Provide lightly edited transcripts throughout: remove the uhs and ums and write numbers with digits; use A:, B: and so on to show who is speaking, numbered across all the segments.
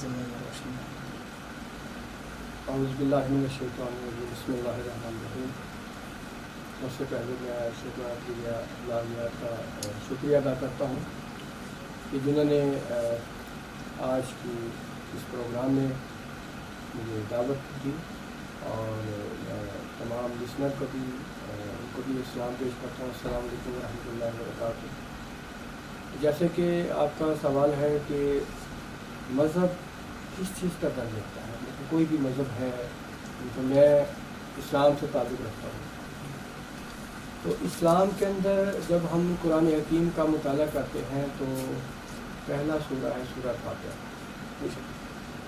A: ضمن میں روشنی ڈالیں۔
B: اعوذ باللہ من الشیطان الرجیم، بسم اللہ الرحمن الرحیم۔ سب سے پہلے میں لالیات کا شکریہ ادا کرتا ہوں کہ جنہوں نے آج کی اس پروگرام میں مجھے دعوت دی، اور تمام لسنر کو بھی ان کو بھی اسلام پیش کرتا ہوں۔ السلام علیکم ورحمۃ اللہ وبرکاتہ۔ جیسے کہ آپ کا سوال ہے کہ مذہب کس چیز کا در لیتا ہے، کوئی بھی مذہب ہے تو میں اسلام سے تعلق رکھتا ہوں۔ تو اسلام کے اندر جب ہم قرآن حکیم کا مطالعہ کرتے ہیں تو پہلا سورہ ہے سورہ فاتحہ۔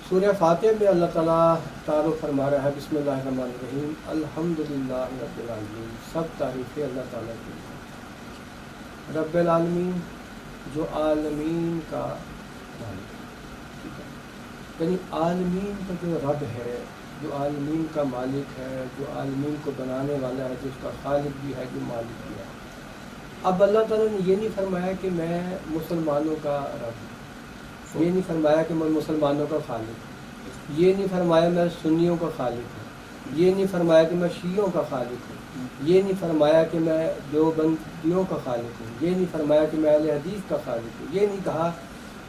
B: سورہ فاتحہ میں اللہ تعالیٰ تعارف فرما رہا ہے، بسم اللہ الرحمن الرحیم، الحمدللہ رب العالمین، سب تعریفیں اللہ تعالیٰ کی ہیں۔ رب العالمین جو عالمین کا مالک ہے، ٹھیک ہے، یعنی عالمین کا جو رب ہے، جو عالمین کا مالک ہے، جو عالمین کو بنانے والا ہے، جو اس کا خالق بھی ہے، جو مالک بھی ہے۔ اب اللہ تعالیٰ نے یہ نہیں فرمایا کہ میں مسلمانوں کا رب ہوں، یہ نہیں فرمایا کہ میں مسلمانوں کا خالق ہوں، یہ نہیں فرمایا میں سنیوں کا خالق ہوں، یہ نہیں فرمایا کہ میں شیعوں کا خالق ہوں، یہ نہیں فرمایا کہ میں دیوبندیوں کا خالق ہوں، یہ نہیں فرمایا کہ میں اہل حدیث کا خالق ہوں، یہ نہیں کہا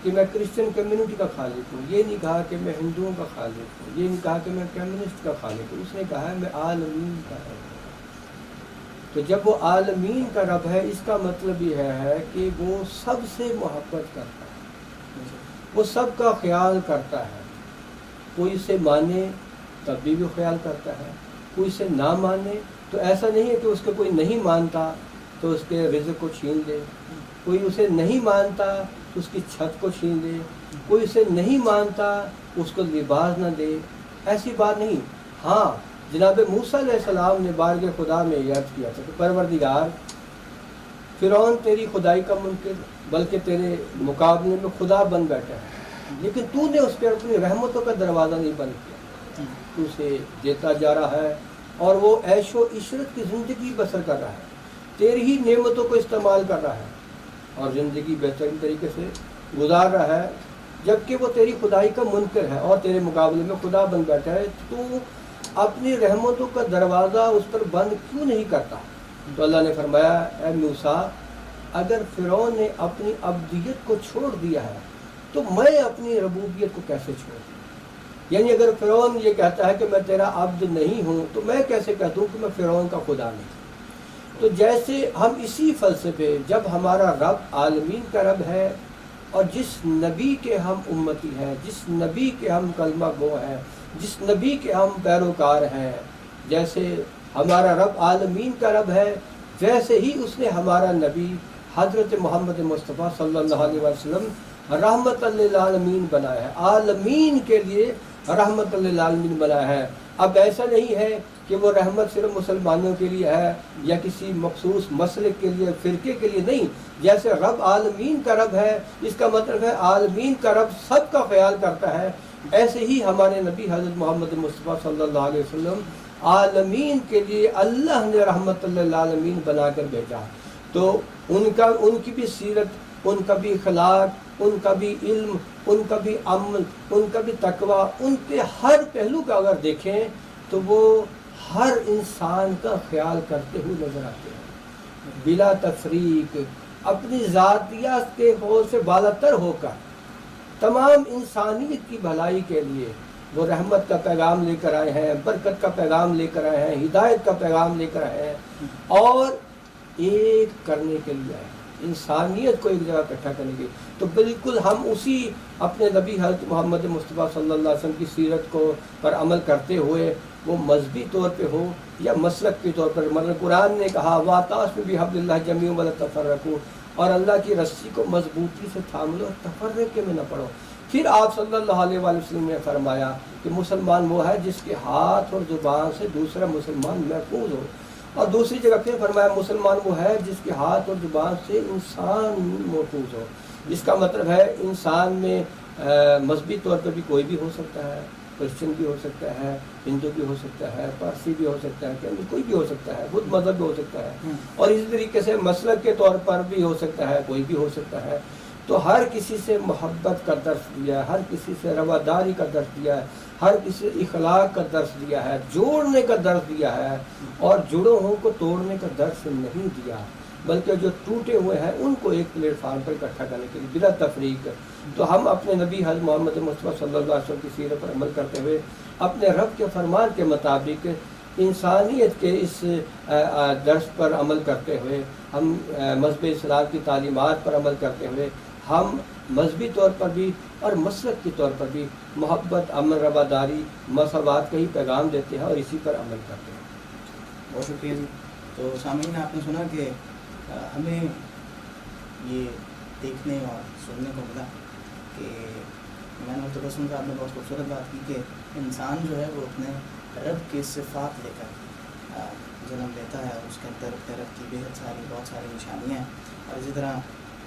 B: کہ میں کرسچن کمیونٹی کا خالق ہوں، یہ نہیں کہا کہ میں ہندوؤں کا خالق ہوں، یہ نہیں کہا کہ میں کمیونسٹ کا خالق ہوں۔ اس نے کہا ہے میں عالمین کا رب ہوں۔ تو جب وہ عالمین کا رب ہے، اس کا مطلب یہ ہے کہ وہ سب سے محبت کرتا ہے، وہ سب کا خیال کرتا ہے۔ کوئی اسے مانے تب بھی وہ خیال کرتا ہے، کوئی اسے نہ مانے تو ایسا نہیں ہے کہ اس کو کوئی نہیں مانتا تو اس کے رزق کو چھین لے، کوئی اسے نہیں مانتا تو اس کی چھت کو چھین لے، کوئی اسے نہیں مانتا اس کو لباس نہ دے، ایسی بات نہیں۔ ہاں، جناب موسیٰ علیہ السلام نے بارگاہ خدا میں یہ عرض کیا تھا کہ پروردگار، فرعون تیری خدائی کا منکر بلکہ تیرے مقابلے میں خدا بن بیٹھا ہے، لیکن تو نے اس پر اپنی رحمتوں کا دروازہ نہیں بند کیا، تو اسے دیتا جا رہا ہے اور وہ عیش و عشرت کی زندگی بسر کر رہا ہے، تیری ہی نعمتوں کو استعمال کر رہا ہے اور زندگی بہترین طریقے سے گزار رہا ہے، جبکہ وہ تیری خدائی کا منکر ہے اور تیرے مقابلے میں خدا بن بیٹھا ہے۔ تو اپنی رحمتوں کا دروازہ اس پر بند کیوں نہیں کرتا؟ تو اللہ نے فرمایا، اے موسیٰ، اگر فرعون نے اپنی عبدیت کو چھوڑ دیا ہے تو میں اپنی ربوبیت کو کیسے چھوڑ دوں؟ یعنی اگر فرعون یہ کہتا ہے کہ میں تیرا عبد نہیں ہوں تو میں کیسے کہتا ہوں کہ میں فرعون کا خدا نہیں؟ تو جیسے ہم اسی فلسفے، جب ہمارا رب عالمین کا رب ہے اور جس نبی کے ہم امتی ہیں، جس نبی کے ہم کلمہ گو ہیں، جس نبی کے ہم پیروکار ہیں، جیسے ہمارا رب عالمین کا رب ہے، ویسے ہی اس نے ہمارا نبی حضرت محمد مصطفیٰ صلی اللہ علیہ وسلم رحمت للعالمین بنایا ہے، عالمین کے لیے رحمت للعالمین بنایا ہے۔ اب ایسا نہیں ہے کہ وہ رحمت صرف مسلمانوں کے لیے ہے یا کسی مخصوص مسلک کے لیے، فرقے کے لیے نہیں۔ جیسے رب عالمین کا رب ہے، اس کا مطلب ہے عالمین کا رب سب کا خیال کرتا ہے، ایسے ہی ہمارے نبی حضرت محمد مصطفیٰ صلی اللہ علیہ وسلم عالمین کے لیے اللہ نے رحمت للعالمین بنا کر بھیجا۔ تو ان کی بھی سیرت، ان کا بھی اخلاق، ان کا بھی علم، ان کا بھی عمل، ان کا بھی تقویٰ، ان کے ہر پہلو کا اگر دیکھیں تو وہ ہر انسان کا خیال کرتے ہوئے نظر آتے ہیں، بلا تفریق، اپنی ذاتیات کے حوض سے بالاتر ہو کر تمام انسانیت کی بھلائی کے لیے وہ رحمت کا پیغام لے کر آئے ہیں، برکت کا پیغام لے کر آئے ہیں، ہدایت کا پیغام لے کر آئے ہیں اور ایک کرنے کے لیے آئے ہیں، انسانیت کو ایک جگہ اکٹھا کرنے کے لیے۔ تو بالکل ہم اسی اپنے نبی حضرت محمد مصطفیٰ صلی اللہ علیہ وسلم کی سیرت کو پر عمل کرتے ہوئے، وہ مذہبی طور پہ ہو یا مسلک کے طور پر، مطلب قرآن نے کہا وَاعْتَصِمُوا بِحَبْلِ اللَّهِ جَمِيعًا وَلَا تَفَرَّقُوا، اور اللہ کی رسی کو مضبوطی سے تھام لو، تفرقے میں نہ پڑو۔ پھر آپ صلی اللہ علیہ وآلہ وسلم نے فرمایا کہ مسلمان وہ ہے جس کے ہاتھ اور زبان سے دوسرا مسلمان محفوظ ہو، اور دوسری جگہ پھر فرمایا مسلمان وہ ہے جس کے ہاتھ اور زبان سے انسان محفوظ ہو۔ اس کا مطلب ہے انسان میں مذہبی طور پر بھی کوئی بھی ہو سکتا ہے، کرسچن بھی ہو سکتا ہے، ہندو بھی ہو سکتا ہے، پارسی بھی ہو سکتا ہے، کوئی بھی ہو سکتا ہے، بدھ مذہب بھی ہو سکتا ہے، اور اسی طریقے سے مسلک کے طور پر بھی ہو سکتا ہے، کوئی بھی ہو سکتا ہے۔ تو ہر کسی سے محبت کا درس دیا ہے، ہر کسی سے رواداری کا درس دیا ہے، ہر کسی سے اخلاق کا درس دیا ہے، جوڑنے کا درس دیا ہے، اور جڑے ہوں کو توڑنے کا درس نہیں دیا، بلکہ جو ٹوٹے ہوئے ہیں ان کو ایک پلیٹ فارم پر اکٹھا کرنے کے لیے بلا تفریق۔ تو ہم اپنے نبی حضرت محمد مصطفیٰ صلی اللہ علیہ وسلم کی سیرت پر عمل کرتے ہوئے اپنے رب کے فرمان کے مطابق انسانیت کے اس درس پر عمل کرتے ہوئے، ہم مذہب اسلام کی تعلیمات پر عمل کرتے ہوئے، ہم مذہبی طور پر بھی اور مسلک کے طور پر بھی محبت، امن، رواداری، مساوات کا ہی پیغام دیتے ہیں اور اسی پر عمل کرتے ہیں۔
A: بہت شکریہ جی۔ تو سامعین، آپ نے سنا کہ ہمیں یہ دیکھنے اور سننے کو ملا کہ مولانا تبسم صاحب نے بہت خوبصورت بات کی کہ انسان جو ہے وہ اپنے رب کی صفات لے کر جنم لیتا ہے، اور اس کے اندر اپنے رب کی بہت ساری نشانیاں ہیں۔ اور اسی طرح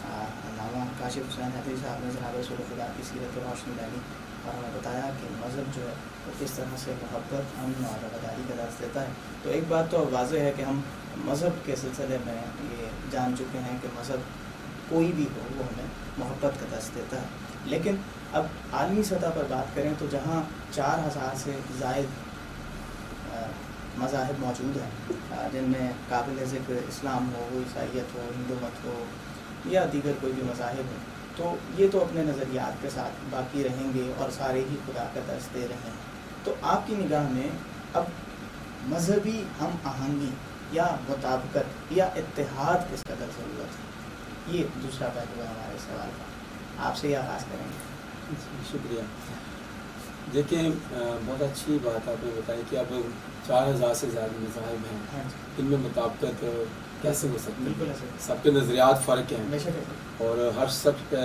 A: علامہ کاشف حسین حیدری صاحب نے جناب رسول خدا کی سیرت پر روشنی ڈالی اور ہمیں بتایا کہ مذہب جو ہے وہ کس طرح سے محبت، امن اور رواداری کا درس دیتا ہے۔ تو ایک بات تو واضح ہے کہ ہم مذہب کے سلسلے میں یہ جان چکے ہیں کہ مذہب کوئی بھی ہو وہ ہمیں محبت کا درس دیتا ہے، لیکن اب عالمی سطح پر بات کریں تو جہاں 4000 سے زائد مذاہب موجود ہیں، جن میں قابل ذکر اسلام ہو، عیسائیت ہو، ہندو مت ہو یا دیگر کوئی بھی مذاہب ہو، تو یہ تو اپنے نظریات کے ساتھ باقی رہیں گے اور سارے ہی خدا کا درس دے رہے ہیں۔ تو آپ کی نگاہ میں اب مذہبی ہم آہنگی یا مطابقت یا اتحاد کس قدر ضرورت ہے، یہ دوسرا پہلو ہے ہمارے سوال کا، آپ سے یہ آغاز کریں گے۔
C: شکریہ۔ دیکھیں، بہت اچھی بات آپ نے بتائی کہ اب 4000 سے زیادہ مذاہب ہیں، ان میں مطابقت کیسے ہو سکتی ہے؟
A: بالکل ایسے
C: سب کے نظریات فرق ہیں، اور ہر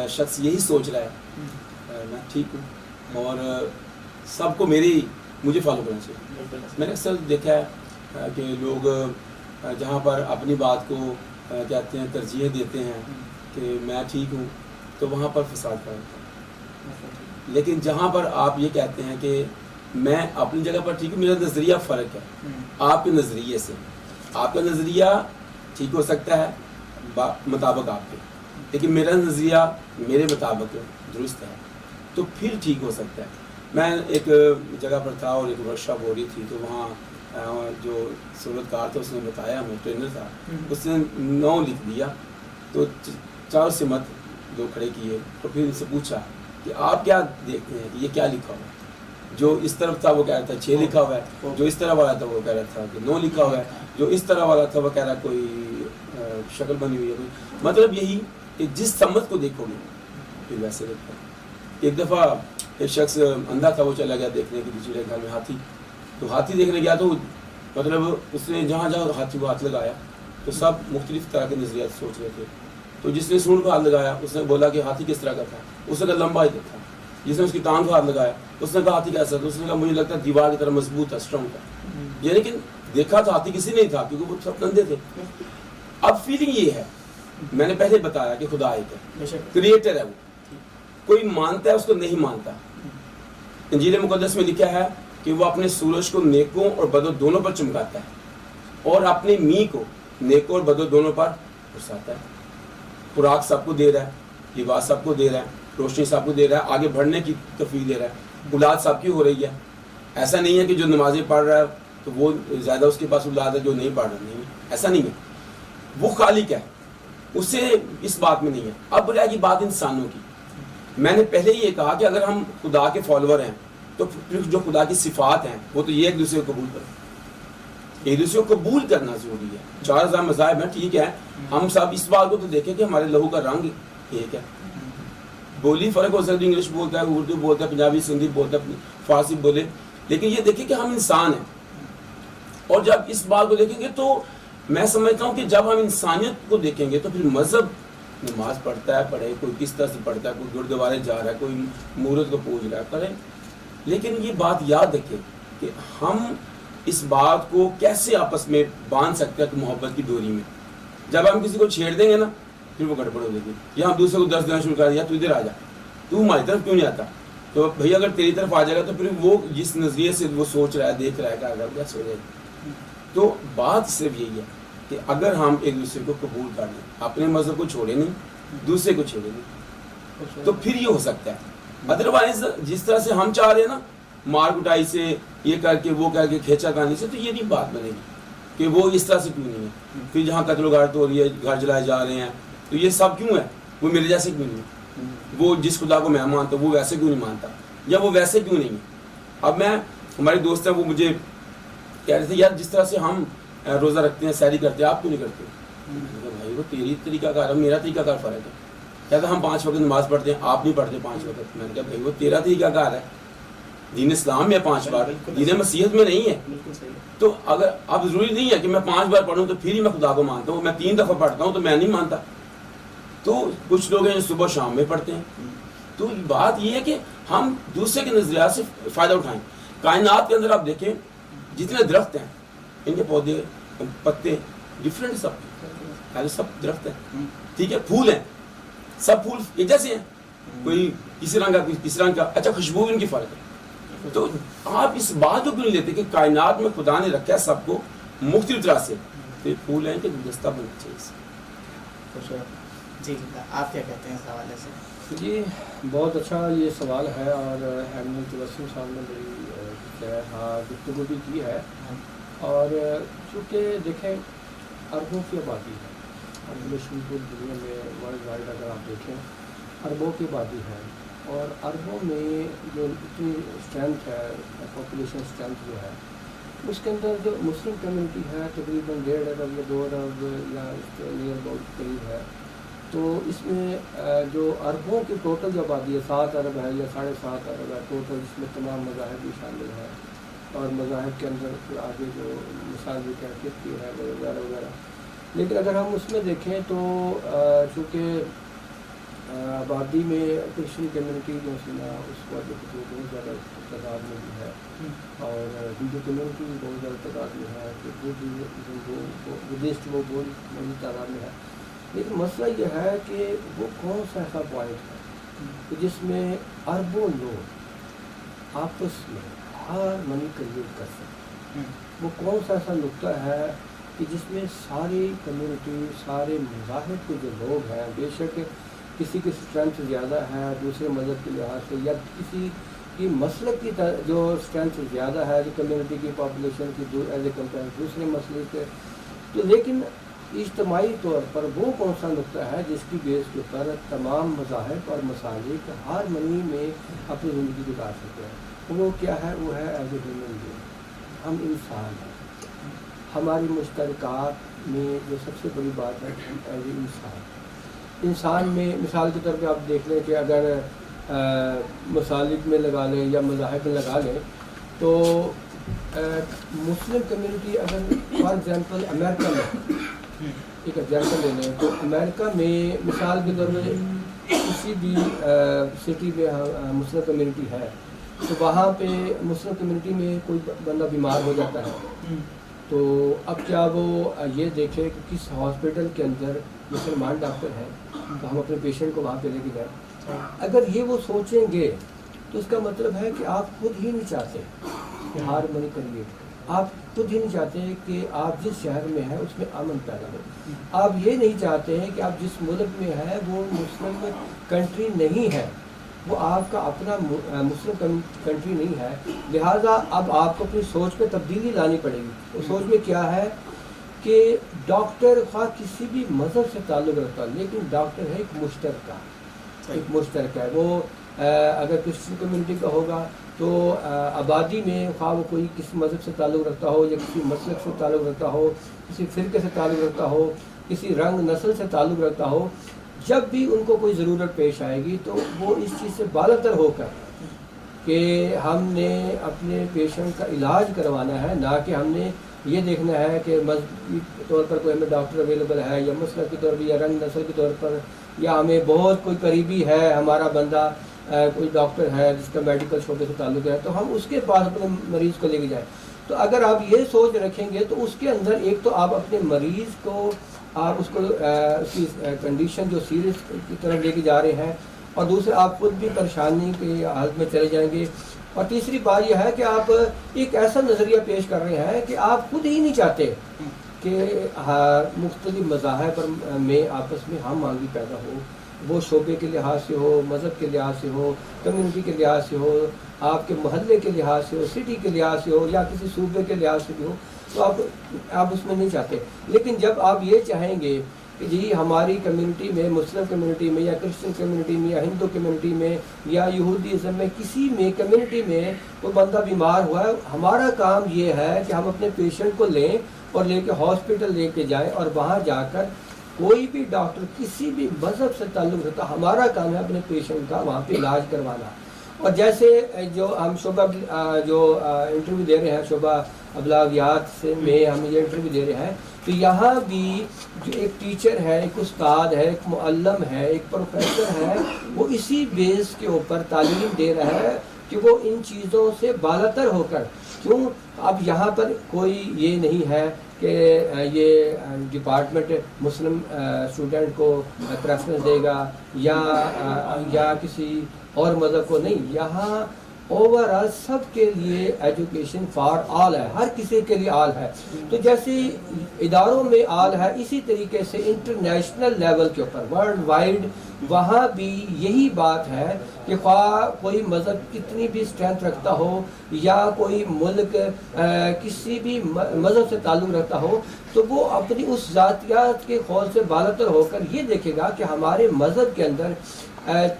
C: شخص یہی سوچ رہا ہے میں ٹھیک ہوں اور سب کو مجھے فالو کرنا چاہیے۔ میں نے اکثر دیکھا ہے کہ لوگ جہاں پر اپنی بات کو کہتے ہیں ترجیح دیتے ہیں کہ میں ٹھیک ہوں، تو وہاں پر فساد کا ہوتا ہے۔ لیکن جہاں پر آپ یہ کہتے ہیں کہ میں اپنی جگہ پر ٹھیک ہوں، میرا نظریہ فرق ہے آپ کے نظریے سے، آپ کا نظریہ ٹھیک ہو سکتا ہے مطابق آپ کے، لیکن میرا نظریہ میرے مطابق درست ہے، تو پھر ٹھیک ہو سکتا ہے۔ میں ایک جگہ پر تھا اور ایک ورکشاپ ہو رہی تھی، تو وہاں جو صورت کار تھا اس نے بتایا، ہمیں ٹرینر تھا، اس نے 9 لکھ دیا، تو 4 سمت 2 کھڑے کیے، تو پھر ان سے پوچھا کہ آپ کیا دیکھتے ہیں کہ یہ کیا لکھا ہوا ہے؟ جو اس طرف تھا وہ کہہ رہا تھا 6 لکھا ہوا ہے، جو اس طرح والا تھا وہ کہہ رہا تھا کہ 9 لکھا ہوا ہے، جو اس طرح والا تھا وہ کہہ رہا کوئی شکل بنی ہوئی ہے کوئی۔ مطلب یہی کہ جس سمت کو دیکھو گے پھر ویسے لکھا ہے۔ ایک دفعہ ایک شخص اندھا تھا، وہ چلا گیا دیکھنے کے دوسرے گھر میں ہاتھی، تو ہاتھی دیکھنے گیا، تو مطلب اس نے جہاں جہاں ہاتھی کو ہاتھ لگایا تو سب مختلف طرح کے نظریات سوچ رہے تھے۔ تو جس نے سونڈ کو ہاتھ لگایا اس نے بولا کہ ہاتھی کس طرح کا تھا، اس نے کہا لمبا ہی تھا۔ جس نے اس کی ٹانگ کو ہاتھ لگایا اس نے کہا ہاتھی کیسا تھا، اس نے کہا مجھے لگتا ہے دیوار کی طرح مضبوط تھا، اسٹرانگ تھا۔ یہ لیکن دیکھا تو ہاتھی کسی نہیں تھا، کیونکہ وہ سب اندھے تھے۔ اب فیلنگ یہ ہے، میں نے پہلے بتایا کہ خدا ایک ہے، کریٹر ہے، وہ کوئی مانتا ہے اس کو نہیں مانتا۔ انجیل مقدس میں لکھا ہے کہ وہ اپنے سورج کو نیکوں اور بدوں دونوں پر چمکاتا ہے، اور اپنے می کو نیکوں اور بدوں دونوں پر برساتا ہے۔ خوراک سب کو دے رہا ہے، لباس سب کو دے رہا ہے، روشنی سب کو دے رہا ہے، آگے بڑھنے کی توفیق دے رہا ہے، اولاد سب کی ہو رہی ہے۔ ایسا نہیں ہے کہ جو نمازیں پڑھ رہا ہے تو وہ زیادہ اس کے پاس اولاد ہے جو نہیں پڑھ رہا، نہیں، ایسا نہیں ہے۔ وہ خالق ہے، اس سے اس بات میں نہیں ہے۔ اب رہے گی بات انسانوں کی، میں نے پہلے یہ کہا کہ اگر ہم خدا کے فالوور ہیں تو پھر جو خدا کی صفات ہیں وہ تو یہ ایک دوسرے کو قبول کریں، ایک دوسرے کو قبول کرنا ضروری ہے۔ 4000 مذاہب ہیں، ٹھیک ہے، ہم سب اس بات کو تو دیکھیں کہ ہمارے لہو کا رنگ ایک ہے، بولی فرق ہو سکتی ہے، انگلش بولتا ہے، اردو بولتا ہے، پنجابی سندھی بولتا ہے، فارسی بولے، لیکن یہ دیکھیں کہ ہم انسان ہیں۔ اور جب اس بات کو دیکھیں گے تو میں سمجھتا ہوں کہ جب ہم انسانیت کو دیکھیں گے تو پھر مذہب نماز پڑھتا ہے پڑھے، کوئی کس طرح سے پڑھتا ہے، کوئی گردوارے جا رہا ہے، کوئی مورت کو پوج رہا ہے، کرے، لیکن یہ بات یاد رکھیں کہ ہم اس بات کو کیسے آپس میں باندھ سکتے ہیں کہ محبت کی ڈوری میں۔ جب ہم کسی کو چھیڑ دیں گے نا پھر وہ گڑبڑ ہو جائے گی، یا ہم دوسرے کو درس دینا شروع کر دیا تو ادھر آ جا، تو ہماری طرف کیوں نہیں آتا؟ تو بھئی اگر تیری طرف آ جائے گا تو پھر وہ جس نظریے سے وہ سوچ رہا ہے، دیکھ رہا ہے کہ اگر کیسے ہو جائے گی۔ تو بات صرف یہی ہے کہ اگر ہم ایک دوسرے کو قبول کر لیں، اپنے مذہب کو چھوڑے نہیں، دوسرے کو چھوڑے نہیں، تو پھر یہ ہو سکتا ہے. ادروائز جس طرح سے ہم چاہ رہے ہیں نا, مار کٹائی سے, یہ کر کے وہ کر کے, کھینچا کہانی سے, تو یہ نہیں بات بنے گی کہ وہ اس طرح سے کیوں نہیں ہے. پھر جہاں قتل و غارت ہو رہی ہے, گھر جلائے جا رہے ہیں, تو یہ سب کیوں ہے؟ وہ میرے جیسے کیوں نہیں ہے؟ وہ جس خدا کو میں مانتا ہوں وہ ویسے کیوں نہیں مانتا, یا وہ ویسے کیوں نہیں ہے؟ اب میں, ہمارے دوست ہیں وہ مجھے کہہ رہے تھے یار جس طرح سے ہم روزہ رکھتے ہیں, سحری کرتے ہیں, آپ کیوں نہیں کرتے؟ بھائی وہ تیری طریقہ کار ہے, میرا طریقہ کار فرق ہے. کہتا ہم 5 وقت نماز پڑھتے ہیں, آپ نہیں پڑھتے 5 وقت. میں نے کہا بھائی وہ تیرا طریقہ کار ہے, دین اسلام میں 5 بار, دین مسیحیت میں نہیں ہے. تو اگر اب ضروری نہیں ہے کہ میں 5 بار پڑھوں تو پھر ہی میں خدا کو مانتا ہوں, میں 3 دفعہ پڑھتا ہوں تو میں نہیں مانتا. تو کچھ لوگ ہیں جو صبح شام میں پڑھتے ہیں. تو بات یہ ہے کہ ہم دوسرے کے نظریات سے فائدہ اٹھائیں. کائنات کے اندر آپ دیکھیں جتنے درخت ہیں, ان کے پودے پتے ڈفرینٹ, سب درخت ہیں, ٹھیک ہے, پھول ہیں, سب پھول ایک جیسے ہیں, کوئی کسی رنگ کا کوئی کسی رنگ کا, اچھا خوشبو ان کی فرق ہے. تو آپ اس بات کو کیوں نہیں لیتے کہ کائنات میں خدا نے رکھا ہے سب کو مختلف طرح سے, تو پھول ہیں کہ گلدستہ بننا چاہیے.
A: جی آپ کیا کہتے ہیں اس حوالے سے؟
B: جی بہت اچھا یہ سوال ہے, اور احمد وسیم صاحب نے بڑی گفتگو بھی کی ہے. اور چونکہ دیکھیں اربوں کی آبادی ہے, پوری دنیا میں ورلڈ وائڈ اگر آپ دیکھیں اربوں کی آبادی ہے, اور اربوں میں جو اتنی اسٹرینتھ ہے, پاپولیشن اسٹرینتھ جو ہے, اس کے اندر جو مسلم کمیونٹی ہے تقریباً 1.5 ارب یا 2 ارب یا نیئر اباؤٹ قریب ہے. تو اس میں جو اربوں کی ٹوٹل جو آبادی ہے 7 ارب ہے یا 7.5 ارب ہے ٹوٹل, جس میں تمام مذاہب بھی شامل ہیں, اور مذاہب کے اندر پھر آگے جو مثال بھی کیفیت کی ہے وغیرہ وغیرہ. لیکن اگر ہم اس میں دیکھیں تو چونکہ آبادی میں کرسچن کمیونٹی جو ہے اس وقت بہت زیادہ تعداد میں بھی ہے, اور ہندو کمیونٹی بھی بہت زیادہ تعداد میں ہے, بدھسٹ وہ بہت تعداد میں ہے. لیکن مسئلہ یہ ہے کہ وہ کون سا ایسا پوائنٹ ہے کہ جس میں اربوں لوگ آپس میں ہارمنی کریٹ کر سکتے. وہ کون سا ایسا نقطہ ہے کہ جس میں ساری کمیونٹی, سارے مذاہب کے جو لوگ ہیں, بے شک کسی کی اسٹرینتھ زیادہ ہے دوسرے مذہب کے لحاظ سے, یا کسی کی مسلک کی جو اسٹرینتھ زیادہ ہے جو کمیونٹی کی پاپولیشن کی ایز اے کمپیئر دوسرے مسلک کے, تو لیکن اجتماعی طور پر وہ کون سا نقطہ ہے جس کی بیس کے اوپر تمام مذاہب اور مسالک ہارمنی میں اپنی زندگی گزار سکتے ہیں. وہ کیا ہے؟ وہ ہے ایز اے ہیومن بینگ. ہم انسان ہیں, ہماری مشترکات میں جو سب سے بڑی بات ہے ہم ایز اے انسان میں مثال کے طور پہ آپ دیکھ لیں کہ اگر مسالک میں لگا لیں یا مذاہب میں لگا لیں, تو مسلم کمیونٹی اگر فار ایگزامپل امریکہ میں ایک ایگزامپل لے لیں, تو امریکہ میں مثال کے طور پہ کسی بھی سٹی میں مسلم کمیونٹی ہے, تو وہاں پہ مسلم کمیونٹی میں کوئی بندہ بیمار ہو جاتا ہے, تو اب کیا وہ یہ دیکھے کہ کس ہاسپٹل کے اندر مسلمان ڈاکٹر ہیں تو ہم اپنے پیشنٹ کو وہاں پہ لے کے جائیں؟ اگر یہ وہ سوچیں گے تو اس کا مطلب ہے کہ آپ خود ہی نہیں چاہتے کہ ہارمنی کریٹ, آپ خود ہی نہیں چاہتے کہ آپ جس شہر میں ہیں اس میں امن پیدا ہو. آپ یہ نہیں چاہتے ہیں کہ آپ جس ملک میں ہیں وہ مسلم کنٹری نہیں ہے, وہ آپ کا اپنا مسلم کنٹری نہیں ہے. لہٰذا اب آپ کو اپنی سوچ پہ تبدیلی لانی پڑے گی. اس سوچ میں کیا ہے کہ ڈاکٹر خواہ کسی بھی مذہب سے تعلق رکھتا ہے, لیکن ڈاکٹر ہے ایک مشترکہ ہے. وہ اگر کرسچن کمیونٹی کا ہوگا تو آبادی میں خواہ وہ کوئی کسی مذہب سے تعلق رکھتا ہو یا کسی مسلک سے تعلق رکھتا ہو, کسی فرقے سے تعلق رکھتا ہو, کسی رنگ نسل سے تعلق رکھتا ہو, جب بھی ان کو کوئی ضرورت پیش آئے گی تو وہ اس چیز سے بالاتر ہو کر کہ ہم نے اپنے پیشنٹ کا علاج کروانا ہے, نہ کہ ہم نے یہ دیکھنا ہے کہ مذہبی طور پر کوئی ہمیں ڈاکٹر اویلیبل ہے یا مسلک کی طور پر یا رنگ نسل کے طور پر, یا ہمیں بہت کوئی قریبی ہے ہمارا بندہ کوئی ڈاکٹر ہے جس کا میڈیکل شعبے سے تعلق ہے تو ہم اس کے پاس اپنے مریض کو لے کے جائیں. تو اگر آپ یہ سوچ رکھیں گے تو اس کے اندر ایک تو آپ اپنے مریض کو آپ اس کو اس کی کنڈیشن جو سیریس کی طرف لے کے جا رہے ہیں, اور دوسرے آپ خود بھی پریشانی کی حالت میں چلے جائیں گے. اور تیسری بات یہ ہے کہ آپ ایک ایسا نظریہ پیش کر رہے ہیں کہ آپ خود ہی نہیں چاہتے کہ مختلف مذاہب میں آپس میں ہم آہنگی پیدا ہو, وہ شعبے کے لحاظ سے ہو، مذہب کے لحاظ سے ہو، کمیونٹی کے لحاظ سے ہو، آپ کے محلے کے لحاظ سے ہو، سٹی کے لحاظ سے ہو، یا کسی صوبے کے لحاظ سے بھی ہو، تو آپ اس میں نہیں چاہتے. لیکن جب آپ یہ چاہیں گے کہ جی ہماری کمیونٹی میں، مسلم کمیونٹی میں یا کرسچن کمیونٹی میں یا ہندو کمیونٹی میں یا یہودیزم میں، کسی میں کمیونٹی میں کوئی بندہ بیمار ہوا ہے، ہمارا کام یہ ہے کہ ہم اپنے پیشنٹ کو لیں اور لے کے ہاسپٹل لے کے جائیں، اور وہاں جا کر کوئی بھی ڈاکٹر کسی بھی مذہب سے تعلق رکھتا، ہمارا کام ہے اپنے پیشنٹ کا وہاں پہ علاج کروانا. اور جیسے جو ہم شعبہ جو انٹرویو دے رہے ہیں، شعبہ ابلاغیات سے میں ہم یہ انٹرویو دے رہے ہیں، تو یہاں بھی جو ایک ٹیچر ہے، ایک استاد ہے، ایک معلم ہے، ایک پروفیسر ہے، وہ اسی بیس کے اوپر تعلیم دے رہا ہے کہ وہ ان چیزوں سے بالاتر ہو کر، کیوں اب یہاں پر کوئی یہ نہیں ہے کہ یہ ڈپارٹمنٹ مسلم اسٹوڈنٹ کو پریفرنس دے گا یا کسی اور مذہب کو نہیں. یہاں اوور آل سب کے لیے ایجوکیشن فار آل ہے، ہر کسی کے لیے آل ہے. تو جیسے اداروں میں آل ہے، اسی طریقے سے انٹرنیشنل لیول کے اوپر ورلڈ وائڈ وہاں بھی یہی بات ہے کہ خواہ کوئی مذہب کتنی بھی اسٹرینتھ رکھتا ہو یا کوئی ملک کسی بھی مذہب سے تعلق رکھتا ہو، تو وہ اپنی اس ذاتیات کے خول سے بالاتر ہو کر یہ دیکھے گا کہ ہمارے مذہب کے اندر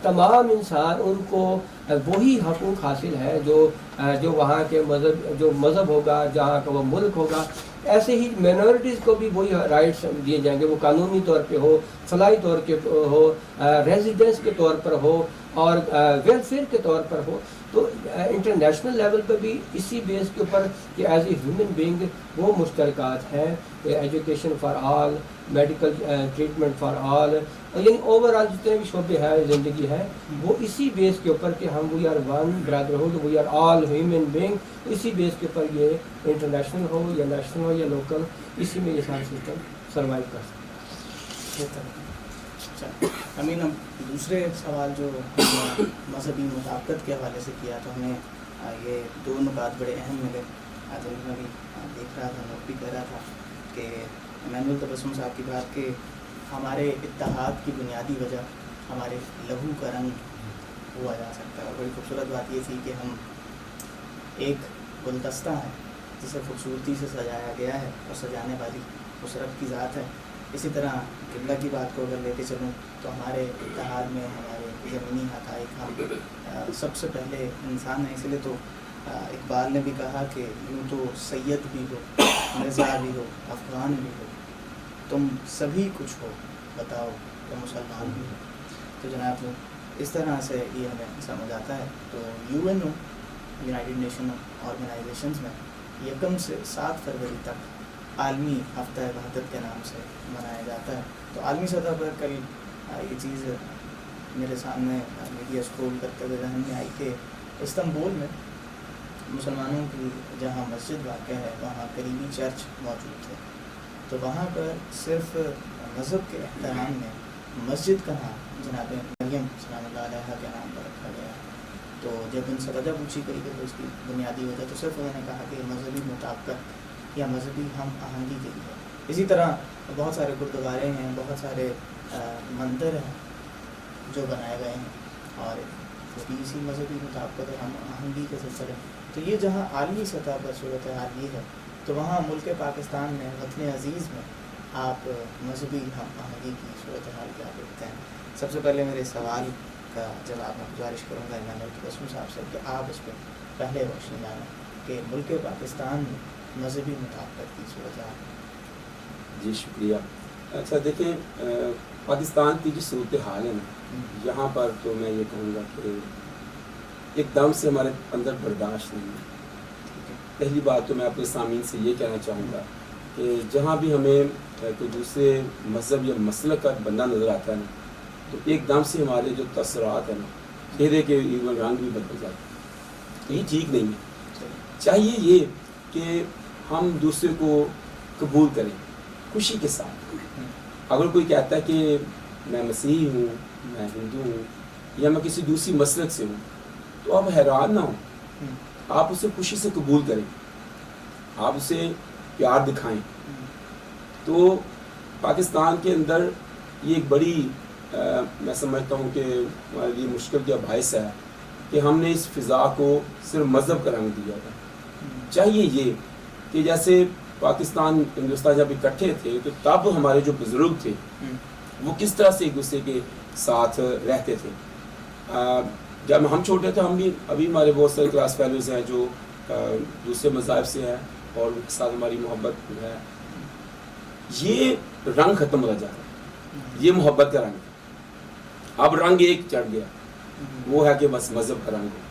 B: تمام انسان ان کو وہی حقوق حاصل ہے جو وہاں کے مذہب ہوگا، جہاں کا وہ ملک ہوگا. ایسے ہی مینورٹیز کو بھی وہی رائٹس دیے جائیں گے، وہ قانونی طور پہ ہو، فلاحی طور پہ ہو، ریزیڈنس کے طور پر ہو اور ویلفیئر کے طور پر ہو. تو انٹرنیشنل لیول پہ بھی اسی بیس کے اوپر کہ ایز اے ہیومن بینگ وہ مشترکات ہیں، education for all, medical treatment for all, یعنی اوور آل جتنے بھی شعبے ہیں زندگی ہے وہ اسی بیس کے اوپر کہ ہم we are one brotherhood, we are all human being. اسی بیس کے اوپر یہ انٹرنیشنل ہو یا نیشنل ہو یا لوکل، اسی میں یہ سارا سسٹم سروائیو کر
A: سکتا. امین، ہم دوسرے سوال جو مذہبی مطابقت کے حوالے سے کیا تو ہمیں یہ دو نکات بڑے اہم ملے. آج میں بھی دیکھ رہا تھا، نوٹ بھی کر رہا تھا کہ ایمینول تبسم صاحب کی بات کہ ہمارے اتحاد کی بنیادی وجہ ہمارے لہو کا رنگ ہوا جا سکتا ہے. اور بڑی خوبصورت بات یہ تھی کہ ہم ایک گلدستہ ہے جسے خوبصورتی سے سجایا گیا ہے اور سجانے والی اس رب کی ذات ہے. اسی طرح قبلہ کی بات کو اگر لے کے چلوں تو ہمارے اتحاد میں ہمارے زمینی حقائق ہم سب سے پہلے انسان ہیں. اس لیے تو اقبال نے بھی کہا کہ یوں تو سید بھی ہو، مرزا بھی ہو، افغان بھی ہو، تم سبھی کچھ ہو، بتاؤ تو مسلمان بھی ہو. تو جناب اس طرح سے یہ ہمیں سمجھ آتا ہے. تو U N O, United Nation Organizations میں 1 سے 7 فروری تک عالمی ہفتہ وحدت کے نام سے منایا جاتا ہے. تو عالمی سطح پر کل یہ چیز میرے سامنے میڈیا اسکرول کرتے ہوئے ذہن میں آئی کہ استنبول میں مسلمانوں کی جہاں مسجد واقع ہے وہاں قریبی چرچ موجود ہے. تو وہاں پر صرف مذہب کے احترام میں مسجد کا نام جناب مریم سلام اللہ علیہ کے نام پر رکھا گیا ہے. تو جب ان سے وجہ پوچھی گئی کہ اس کی بنیادی وجہ تو صرف انہوں نے کہا کہ مذہبی مطابقت یا مذہبی ہم آہنگی کے لیے. اسی طرح بہت سارے گردوارے ہیں، بہت سارے مندر ہیں جو بنائے گئے ہیں اور وہ بھی اسی مذہبی مطابقت اور ہم آہنگی کے سلسلے. تو یہ جہاں عالمی سطح پر صورتحال یہ ہے تو وہاں ملک پاکستان میں، وطن عزیز میں آپ مذہبی ہم آہنگی کی صورتحال کیا دیکھتے ہیں؟ سب سے پہلے میرے سوال کا جواب میں گزارش کروں گا ایمینول تبسم صاحب سے کہ آپ اس پہ پہلے روشنی ڈالیں کہ ملک پاکستان میں مذہبی مطابقت کی صورتحال.
C: جی شکریہ. اچھا دیکھیں، پاکستان کی جو صورتحال ہے نا، یہاں پر تو میں یہ کہوں گا کہ ایک دم سے ہمارے اندر برداشت نہیں ہے. پہلی بات تو میں اپنے سامعین سے یہ کہنا چاہوں گا کہ جہاں بھی ہمیں کوئی دوسرے مذہب یا مسلک کا بندہ نظر آتا ہے نا، تو ایک دم سے ہمارے جو تاثرات ہیں نا، چہرے کے رنگ بھی بدل جاتے ہیں. یہ ٹھیک نہیں ہے. چاہیے یہ کہ ہم دوسرے کو قبول کریں خوشی کے ساتھ. اگر کوئی کہتا ہے کہ میں مسیحی ہوں، میں ہندو ہوں یا میں کسی دوسری مسلک سے ہوں، تو آپ حیران نہ ہوں، آپ اسے خوشی سے قبول کریں، آپ اسے پیار دکھائیں. تو پاکستان کے اندر یہ ایک بڑی میں سمجھتا ہوں کہ ہمارے لیے مشکل کا باعث ہے کہ ہم نے اس فضا کو صرف مذہب کا رنگ دیا تھا. چاہیے یہ کہ جیسے پاکستان ہندوستان جب اکٹھے تھے تو تب ہمارے جو بزرگ تھے وہ کس طرح سے ایک دوسرے کے ساتھ رہتے تھے. جب ہم چھوٹے تھے ہم بھی ابھی ہمارے بہت سارے کلاس فیلوز ہیں جو دوسرے مذاہب سے ہیں اور ان کے ساتھ ہماری محبت ہے. یہ رنگ ختم ہوتا جا رہا ہے, یہ محبت کا رنگ ہے. اب رنگ ایک چڑھ گیا, وہ ہے کہ بس مذہب کا رنگ ہو.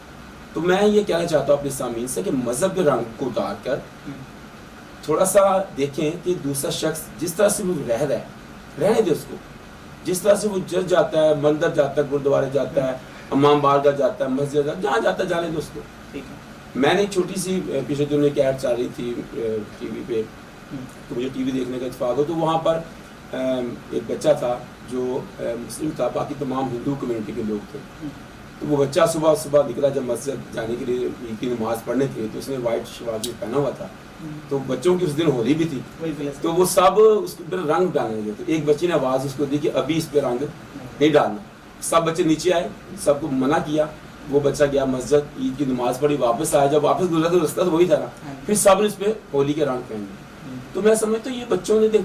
C: تو میں یہ کہنا چاہتا ہوں اپنے سامعین سے کہ مذہب کے رنگ کو اتار کر تھوڑا سا دیکھیں کہ دوسرا شخص جس طرح سے وہ رہ رہا ہے رہنے دے اس کو. جس طرح سے وہ چرچ جاتا ہے, مندر جاتا ہے, گردوارے جاتا ہے, امام بارگاہ جاتا ہے, مسجد جاتا ہے, جہاں جاتا ہے جانے دے اس کو. میں نے چھوٹی سی پچھلے دنوں ایک ایڈ چل رہی تھی ٹی وی پہ, تو مجھے ٹی وی دیکھنے کا اتفاق ہو, تو وہاں پر ایک بچہ تھا جو مسلم تھا, باقی تمام ہندو کمیونٹی کے لوگ تھے. تو وہ بچہ صبح صبح نکلا جب مسجد جانے کے لیے عید کی نماز پڑھنے تھے, تو اس نے وائٹ شلوار پہنا ہوا تھا. تو بچوں کی اس دن ہولی بھی تھی, تو وہ سب اس کے رنگ ڈالنے لگے. تو ایک بچے نے آواز اس کو دی کہ ابھی اس پہ رنگ نہیں ڈالنا. سب بچے نیچے آئے, سب کو منع کیا. وہ بچہ گیا مسجد, عید کی نماز پڑھی, واپس آیا. جب واپس گزرا تو رستہ تو وہی تھا نا, پھر سب نے اس پہ ہولی کے رنگ پہن لیے. تو میں سمجھتا ہوں یہ بچوں نے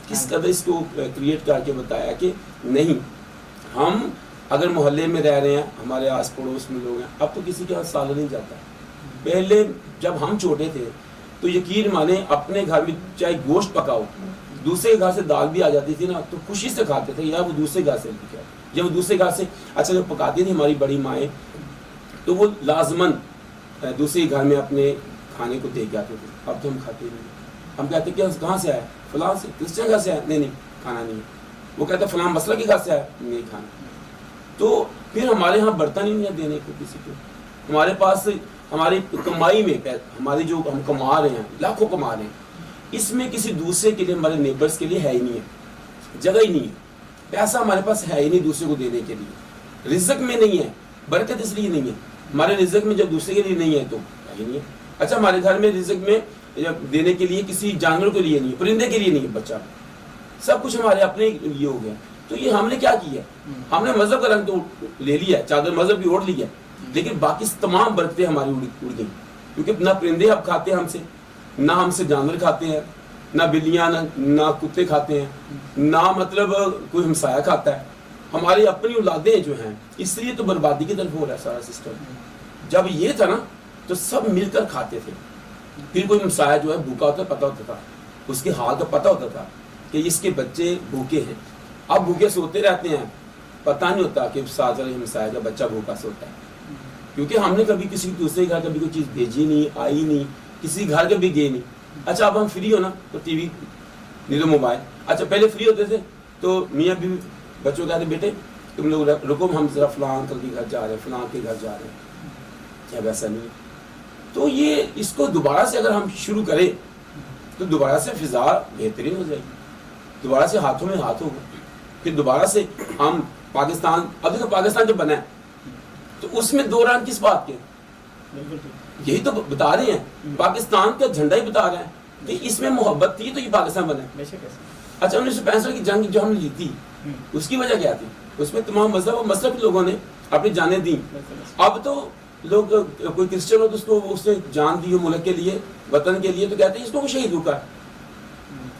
C: کس قدر اس کو کریٹ کر کے بتایا کہ نہیں, ہم اگر محلے میں رہ رہے ہیں, ہمارے آس پڑوس میں لوگ ہیں, اب تو کسی کے ہاتھ سالا نہیں جاتا. پہلے جب ہم چھوٹے تھے تو یقین مانیں اپنے گھر میں چاہے گوشت پکاؤ, دوسرے گھر سے دال بھی آ جاتی تھی نا, تو خوشی سے کھاتے تھے. یا وہ دوسرے گھر سے لے کے آئے, جب وہ دوسرے گھر سے اچھا جب پکاتی تھی ہماری بڑی مائیں, تو وہ لازماً دوسرے گھر میں اپنے کھانے کو دے کے آتے تھے. اب تو ہم کھاتے نہیں. ہم کہتے کہ کہاں سے آئے, فلاں سے, کرسچن گھر سے آئے, نہیں کھانا نہیں. وہ کہتے فلاں مسئلہ کے گھر سے آئے, نہیں کھانا. تو پھر ہمارے ہاں برتن ہی نہیں ہے دینے کو کسی کو. ہمارے پاس ہماری کمائی میں ہماری جو ہم کما رہے ہیں, لاکھوں کما رہے ہیں, اس میں کسی دوسرے کے لیے, ہمارے نیبرس کے لیے ہے ہی نہیں ہے, جگہ ہی نہیں ہے. پیسہ ہمارے پاس ہے ہی نہیں دوسرے کو دینے کے لیے. رزق میں نہیں ہے, برکت اس لیے نہیں ہے. ہمارے رزق میں جب دوسرے کے لیے نہیں ہے تو ہے ہی نہیں ہے. اچھا ہمارے گھر میں رزق میں دینے کے لیے کسی جانور کے لیے نہیں ہے, پرندے کے لیے نہیں ہے بچہ, سب کچھ ہمارے اپنے لیے ہو گیا. تو یہ ہم نے کیا کیا, ہم نے مذہب کا رنگ تو لے لیا, چادر مذہب کی اوڑھ لی ہے, لیکن باقی تمام برکتیں ہماری اڑ گئی. کیونکہ نہ پرندے اب کھاتے ہیں ہم سے, نہ ہم سے جانور کھاتے ہیں, نہ بلیاں نہ کتے کھاتے ہیں, نہ مطلب کوئی ہمسایہ کھاتا ہے. ہماری اپنی اولادیں جو ہیں, اس لیے تو بربادی کی طرف ہو رہا ہے سارا سسٹم. جب یہ تھا نا تو سب مل کر کھاتے تھے. پھر کوئی ہمسایہ جو ہے بھوکا ہوتا پتہ ہوتا تھا, اس کے حال کا پتہ ہوتا تھا کہ اس کے بچے بھوکے ہیں. اب بھوکے سوتے رہتے ہیں, پتہ نہیں ہوتا کہ ساتھ والے ہمسایہ کا بچہ بھوکا سوتا ہے, کیونکہ ہم نے کبھی کسی دوسرے گھر کبھی کوئی چیز بھیجی نہیں, آئی نہیں, کسی گھر کے بھی گئے نہیں. اچھا اب ہم فری ہو نا تو ٹی وی نہیں تو موبائل. اچھا پہلے فری ہوتے تھے تو میاں بھی بچوں کہتے بیٹے تم لوگ رکو, ہم ذرا فلاں انکل کے گھر جا رہے ہیں, فلاں کے گھر جا رہے ہیں. کیا ویسا نہیں. تو یہ اس کو دوبارہ سے اگر ہم شروع کریں تو دوبارہ سے فضا بہترین ہو جائے گی, دوبارہ سے ہاتھوں میں ہاتھ ہوگا. پھر دوبارہ سے ہم پاکستان, اب دیکھو پاکستان جو بنا ہے تو اس میں دو رنگ کس بات کے, یہی تو بتا رہے ہیں, پاکستان کا جھنڈا ہی بتا رہا ہے کہ اس میں محبت تھی تو یہ پاکستان بنا ہے. اچھا 1965 کی جنگ جو ہم نے جیتی اس کی وجہ کیا تھی, اس میں تمام مذہب اور مسلک لوگوں نے اپنی جانیں دی. اب تو لوگ کوئی کرسچن ہو تو اس کو اس نے جان دی ہو ملک کے لیے, وطن کے لیے, تو کہتے ہیں اس کو شہید ہوگا.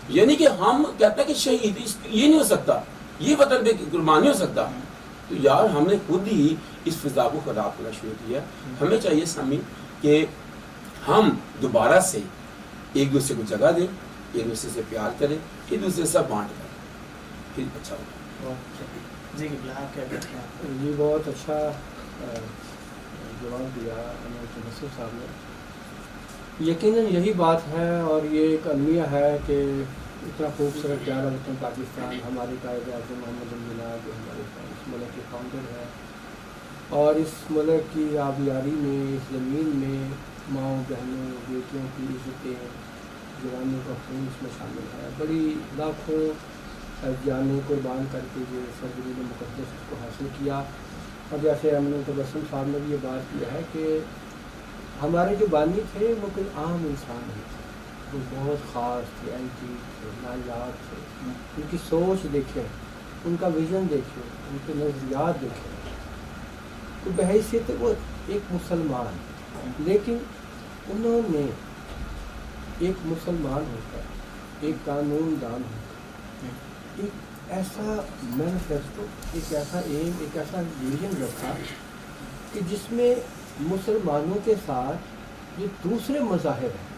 C: یعنی کہ ہم کہتے ہیں کہ شہید یہ نہیں ہو سکتا, یہ وطن پہ قربانی ہو سکتا. تو یار ہم نے خود ہی اس فضا کو خراب کرنا شروع کیا. ہمیں چاہیے سامعین کہ ہم دوبارہ سے ایک دوسرے کو جگہ دیں, ایک دوسرے سے پیار کریں, ایک دوسرے سے بانٹ کریں, پھر اچھا ہوگا.
A: جی کیا کہتے ہیں,
B: جی بہت اچھا جواب دیا نصیر صاحب نے. یقیناً یہی بات ہے اور یہ ایک المیہ ہے کہ اتنا خوبصورت پیارا وطن پاکستان, ہمارے قائد اعظم محمد المناع جو ہمارے اس ملک کے فاؤنڈر ہے, اور اس ملک کی آبیاری میں, اس زمین میں ماؤں بہنوں بیٹیوں کی عزتیں, جوانوں کا خون اس میں شامل ہے. بڑی لاکھوں جانیں قربان کر کے جو سرزمین مقدس اس کو حاصل کیا. اور جیسے امن تبسم صاحب نے بھی یہ بات کیا ہے کہ ہمارے جو بانی تھے وہ کوئی عام انسان نہیں تھے, وہ بہت خاص تھے, اینٹی تھے, نایاب تھے. ان کی سوچ دیکھیں, ان کا ویژن دیکھیں، ان کے نظریات دیکھیں، تو بحیثیت وہ ایک مسلمان، لیکن انہوں نے ایک مسلمان ہو کر، ایک قانون دان ہو کر ایک ایسا مینیفیسٹو، ایک ایسا ایم، ایک ایسا ویژن رکھا کہ جس میں مسلمانوں کے ساتھ جو دوسرے مذاہب ہیں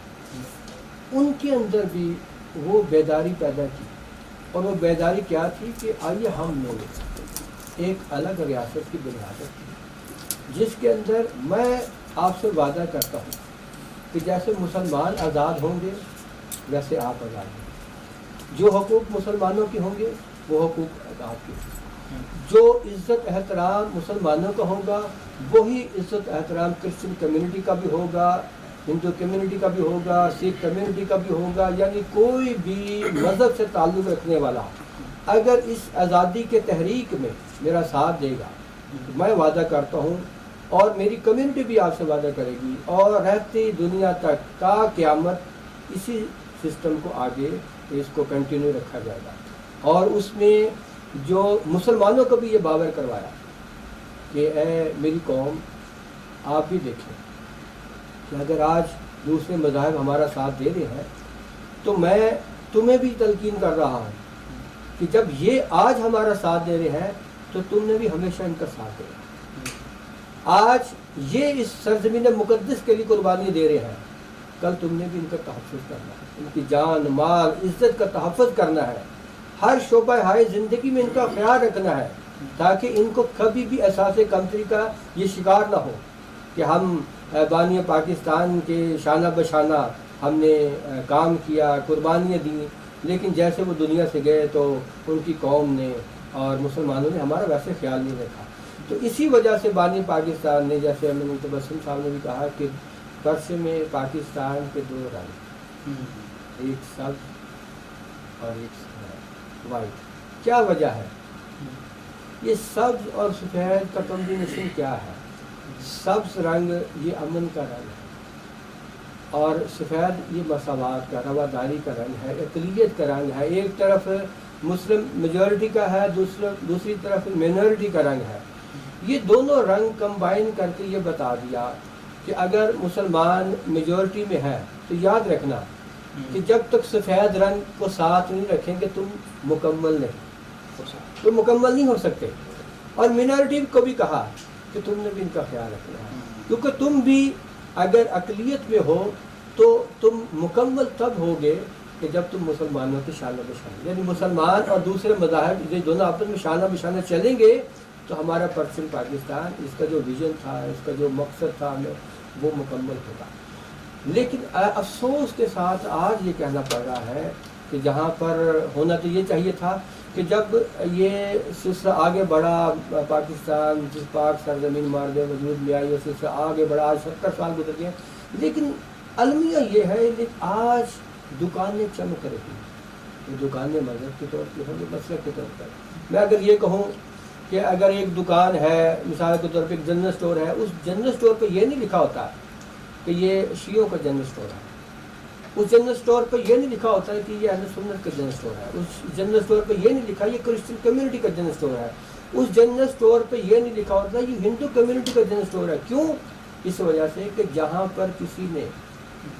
B: ان کے اندر بھی وہ بیداری پیدا کی. اور وہ بیداری کیا تھی کہ آئیے ہم نے ایک الگ ریاست کی بنیاد کی، جس کے اندر میں آپ سے وعدہ کرتا ہوں کہ جیسے مسلمان آزاد ہوں گے ویسے آپ آزاد ہوں گے، جو حقوق مسلمانوں کے ہوں گے وہ حقوق آپ کے، جو عزت احترام مسلمانوں کا ہوگا وہی عزت احترام کرسچن کمیونٹی کا بھی ہوگا، ہندو کمیونٹی کا بھی ہوگا، سکھ کمیونٹی کا بھی ہوگا. یعنی کوئی بھی مذہب سے تعلق رکھنے والا اگر اس آزادی کے تحریک میں میرا ساتھ دے گا، میں وعدہ کرتا ہوں اور میری کمیونٹی بھی آپ سے وعدہ کرے گی، اور رہتی دنیا تک تا قیامت اسی سسٹم کو آگے اس کو کنٹینیو رکھا جائے گا. اور اس میں جو مسلمانوں کو بھی یہ باور کروایا کہ اے میری قوم، آپ بھی دیکھیں کہ اگر آج دوسرے مذاہب ہمارا ساتھ دے رہے ہیں تو میں تمہیں بھی تلقین کر رہا ہوں کہ جب یہ آج ہمارا ساتھ دے رہے ہیں تو تم نے بھی ہمیشہ ان کا ساتھ دیا. آج یہ اس سرزمین مقدس کے لیے قربانی دے رہے ہیں، کل تم نے بھی ان کا تحفظ کرنا ہے، ان کی جان مال عزت کا تحفظ کرنا ہے، ہر شعبہ ہائے زندگی میں ان کا خیال رکھنا ہے تاکہ ان کو کبھی بھی احساس کمتری کا یہ شکار نہ ہو کہ ہم بانی پاکستان کے شانہ بشانہ ہم نے کام کیا، قربانیاں دیں، لیکن جیسے وہ دنیا سے گئے تو ان کی قوم نے اور مسلمانوں نے ہمارا ویسے خیال نہیں رکھا. تو اسی وجہ سے بانی پاکستان نے، جیسے امین متبسم صاحب نے بھی کہا کہ فرش میں پاکستان کے دو رنگ، ایک سبز اور ایک وائٹ. کیا وجہ ہے؟ یہ سبز اور سفید کا کمبینیشن کیا ہے؟ سبز رنگ یہ امن کا رنگ ہے، اور سفید یہ مساوات کا، رواداری کا رنگ ہے، اقلیت کا رنگ ہے. ایک طرف مسلم میجورٹی کا ہے، دوسری طرف مینورٹی کا رنگ ہے. یہ دونوں رنگ کمبائن کر کے یہ بتا دیا کہ اگر مسلمان میجورٹی میں ہے تو یاد رکھنا کہ جب تک سفید رنگ کو ساتھ نہیں رکھیں گے تم مکمل نہیں ہو سکتے. اور مینورٹی کو بھی کہا کہ تم نے بھی ان کا خیال رکھنا ہے، کیونکہ تم بھی اگر اقلیت میں ہو تو تم مکمل تب ہوگے کہ جب تم مسلمانوں کے شانہ بشانہ، یعنی مسلمان اور دوسرے مذاہب یہ دونوں آپس میں شانہ بشانہ چلیں گے تو ہمارا پرچم پاکستان، اس کا جو ویژن تھا، اس کا جو مقصد تھا ہمیں وہ مکمل ہوگا. لیکن افسوس کے ساتھ آج یہ کہنا پڑ رہا ہے کہ جہاں پر ہونا تو یہ چاہیے تھا کہ جب یہ سلسلہ آگے بڑھا، پاکستان جس پاک سرزمین مارد وجود میں آئی، وہ سلسلہ آگے بڑھا، آج 70 سال گزر گئے، لیکن المیہ یہ ہے کہ آج دکانیں چمک رہی ہیں. یہ دکانیں مذہب کے طور پر ہوں، مسلک کے طور پر. میں اگر یہ کہوں کہ اگر ایک دکان ہے، مثال کے طور پہ ایک جنرل اسٹور ہے، اس جنرل اسٹور پہ یہ نہیں لکھا ہوتا کہ یہ شیعوں کا جنرل اسٹور ہے، اس جنرل اسٹور پہ یہ نہیں لکھا ہوتا ہے کہ یہ اہل سنت کا جنرل اسٹور ہے، اس جنرل اسٹور پہ یہ نہیں لکھا یہ کرسچن کمیونٹی کا جنرل اسٹور ہے، اس جنرل اسٹور پہ یہ نہیں لکھا ہوتا یہ ہندو کمیونٹی کا جنرل اسٹور ہے. کیوں؟ اس وجہ سے کہ جہاں پر کسی نے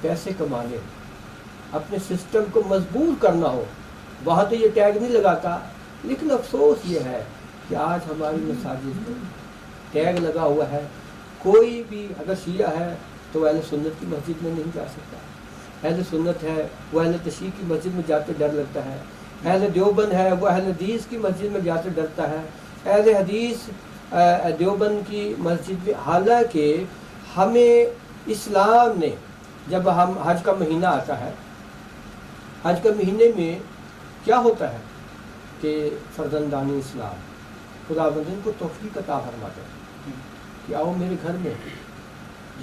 B: پیسے کمانے ہو، اپنے سسٹم کو مضبوط کرنا ہو، وہاں تو یہ ٹیگ نہیں لگاتا. لیکن افسوس یہ ہے کہ آج ہماری مساجد میں ٹیگ لگا ہوا ہے، کوئی بھی اگر شیعہ ہے تو وہ اہل سنت کی مسجد میں نہیں جا سکتا، اہل سنت ہے وہ اہل تشیع کی مسجد میں جاتے ڈر لگتا ہے، اہل دیوبند ہے وہ اہل حدیث کی مسجد میں جاتے ڈرتا ہے، اہل حدیث دیوبند کی مسجد میں. حالانکہ ہمیں اسلام نے، جب ہم حج کا مہینہ آتا ہے، حج کے مہینے میں کیا ہوتا ہے کہ فرزندان اسلام خداوند ان کو توفیق عطا فرماتے ہیں کہ آؤ میرے گھر میں،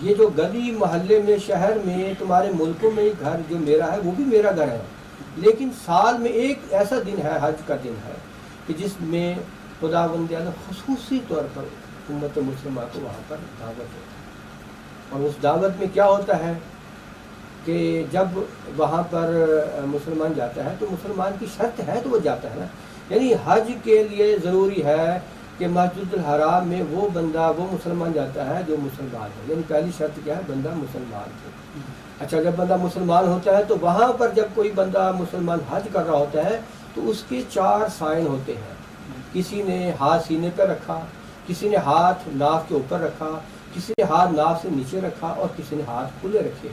B: یہ جو گلی محلے میں شہر میں تمہارے ملکوں میں گھر جو میرا ہے وہ بھی میرا گھر ہے، لیکن سال میں ایک ایسا دن ہے، حج کا دن ہے، کہ جس میں خداوند نے خصوصی طور پر امت مسلمہ کو وہاں پر دعوت ہوتی ہے. اور اس دعوت میں کیا ہوتا ہے کہ جب وہاں پر مسلمان جاتا ہے تو مسلمان کی شرط ہے تو وہ جاتا ہے نا، یعنی حج کے لیے ضروری ہے کہ مسجد الحرام میں وہ بندہ وہ مسلمان جاتا ہے جو مسلمان ہے، یعنی پہلی شرط کیا ہے؟ بندہ مسلمان ہو۔ اچھا، جب بندہ مسلمان ہوتا ہے تو وہاں پر جب کوئی بندہ مسلمان حج کر رہا ہوتا ہے تو اس کے 4 سائن ہوتے ہیں۔ کسی نے ہاتھ سینے پہ رکھا، کسی نے ہاتھ ناف کے اوپر رکھا، کسی نے ہاتھ ناف سے نیچے رکھا اور کسی نے ہاتھ کھلے رکھے۔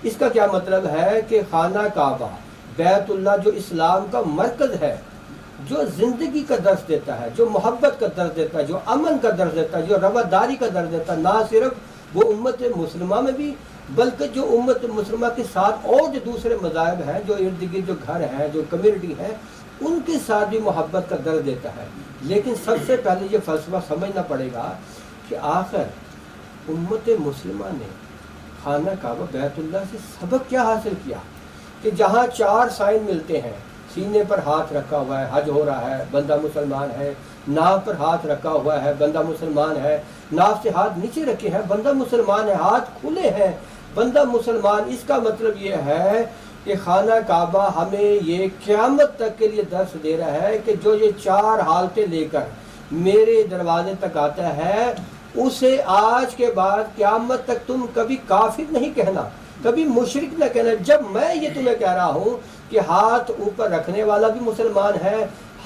B: اس کا کیا مطلب ہے کہ خانہ کعبہ بیت اللہ جو اسلام کا مرکز ہے، جو زندگی کا درس دیتا ہے، جو محبت کا درس دیتا ہے، جو امن کا درس دیتا ہے، جو رواداری کا درس دیتا ہے، نہ صرف وہ امت مسلمہ میں بھی بلکہ جو امت مسلمہ کے ساتھ اور جو دوسرے مذاہب ہیں، جو ارد گرد جو گھر ہیں، جو کمیونٹی ہے، ان کے ساتھ بھی محبت کا درس دیتا ہے۔ لیکن سب سے پہلے یہ فلسفہ سمجھنا پڑے گا کہ آخر امت مسلمہ نے خانہ کعبہ بیت اللہ سے سبق کیا حاصل کیا کہ جہاں 4 سائن ملتے ہیں، سینے پر ہاتھ رکھا ہوا ہے حج ہو رہا ہے بندہ مسلمان ہے، ناف پر ہاتھ رکھا ہوا ہے بندہ مسلمان ہے، ناف سے ہاتھ نیچے رکھے ہیں بندہ مسلمان ہے، ہاتھ کھلے ہیں بندہ مسلمان۔ اس کا مطلب یہ ہے کہ خانہ کعبہ ہمیں یہ قیامت تک کے لیے درس دے رہا ہے کہ جو یہ 4 حالتیں لے کر میرے دروازے تک آتا ہے، اسے آج کے بعد قیامت تک تم کبھی کافر نہیں کہنا، کبھی مشرک نہ کہنا۔ جب میں یہ تمہیں کہہ رہا ہوں کہ ہاتھ اوپر رکھنے والا بھی مسلمان ہے،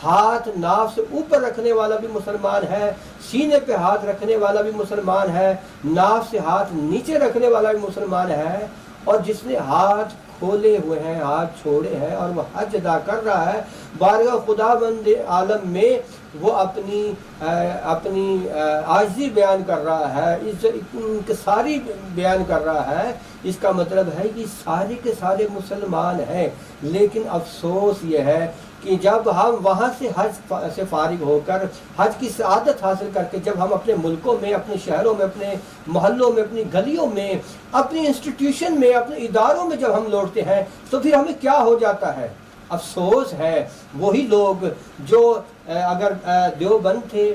B: ہاتھ ناف سے اوپر رکھنے والا بھی مسلمان ہے، سینے پہ ہاتھ رکھنے والا بھی مسلمان ہے، ناف سے ہاتھ نیچے رکھنے والا بھی مسلمان ہے، اور جس نے ہاتھ کھولے ہوئے ہیں، ہاتھ چھوڑے ہیں اور وہ حج ادا کر رہا ہے بارگاہ خداوند عالم میں، وہ اپنی عاجزی بیان کر رہا ہے، انکساری بیان کر رہا ہے۔ اس کا مطلب ہے کہ سارے کے سارے مسلمان ہیں، لیکن افسوس یہ ہے کہ جب ہم وہاں سے حج سے فارغ ہو کر حج کی سعادت حاصل کر کے جب ہم اپنے ملکوں میں، اپنے شہروں میں، اپنے محلوں میں، اپنی گلیوں میں، اپنی انسٹیٹیوشن میں، اپنے اداروں میں جب ہم لوٹتے ہیں تو پھر ہمیں کیا ہو جاتا ہے؟ افسوس ہے وہی لوگ جو اگر دیوبند تھے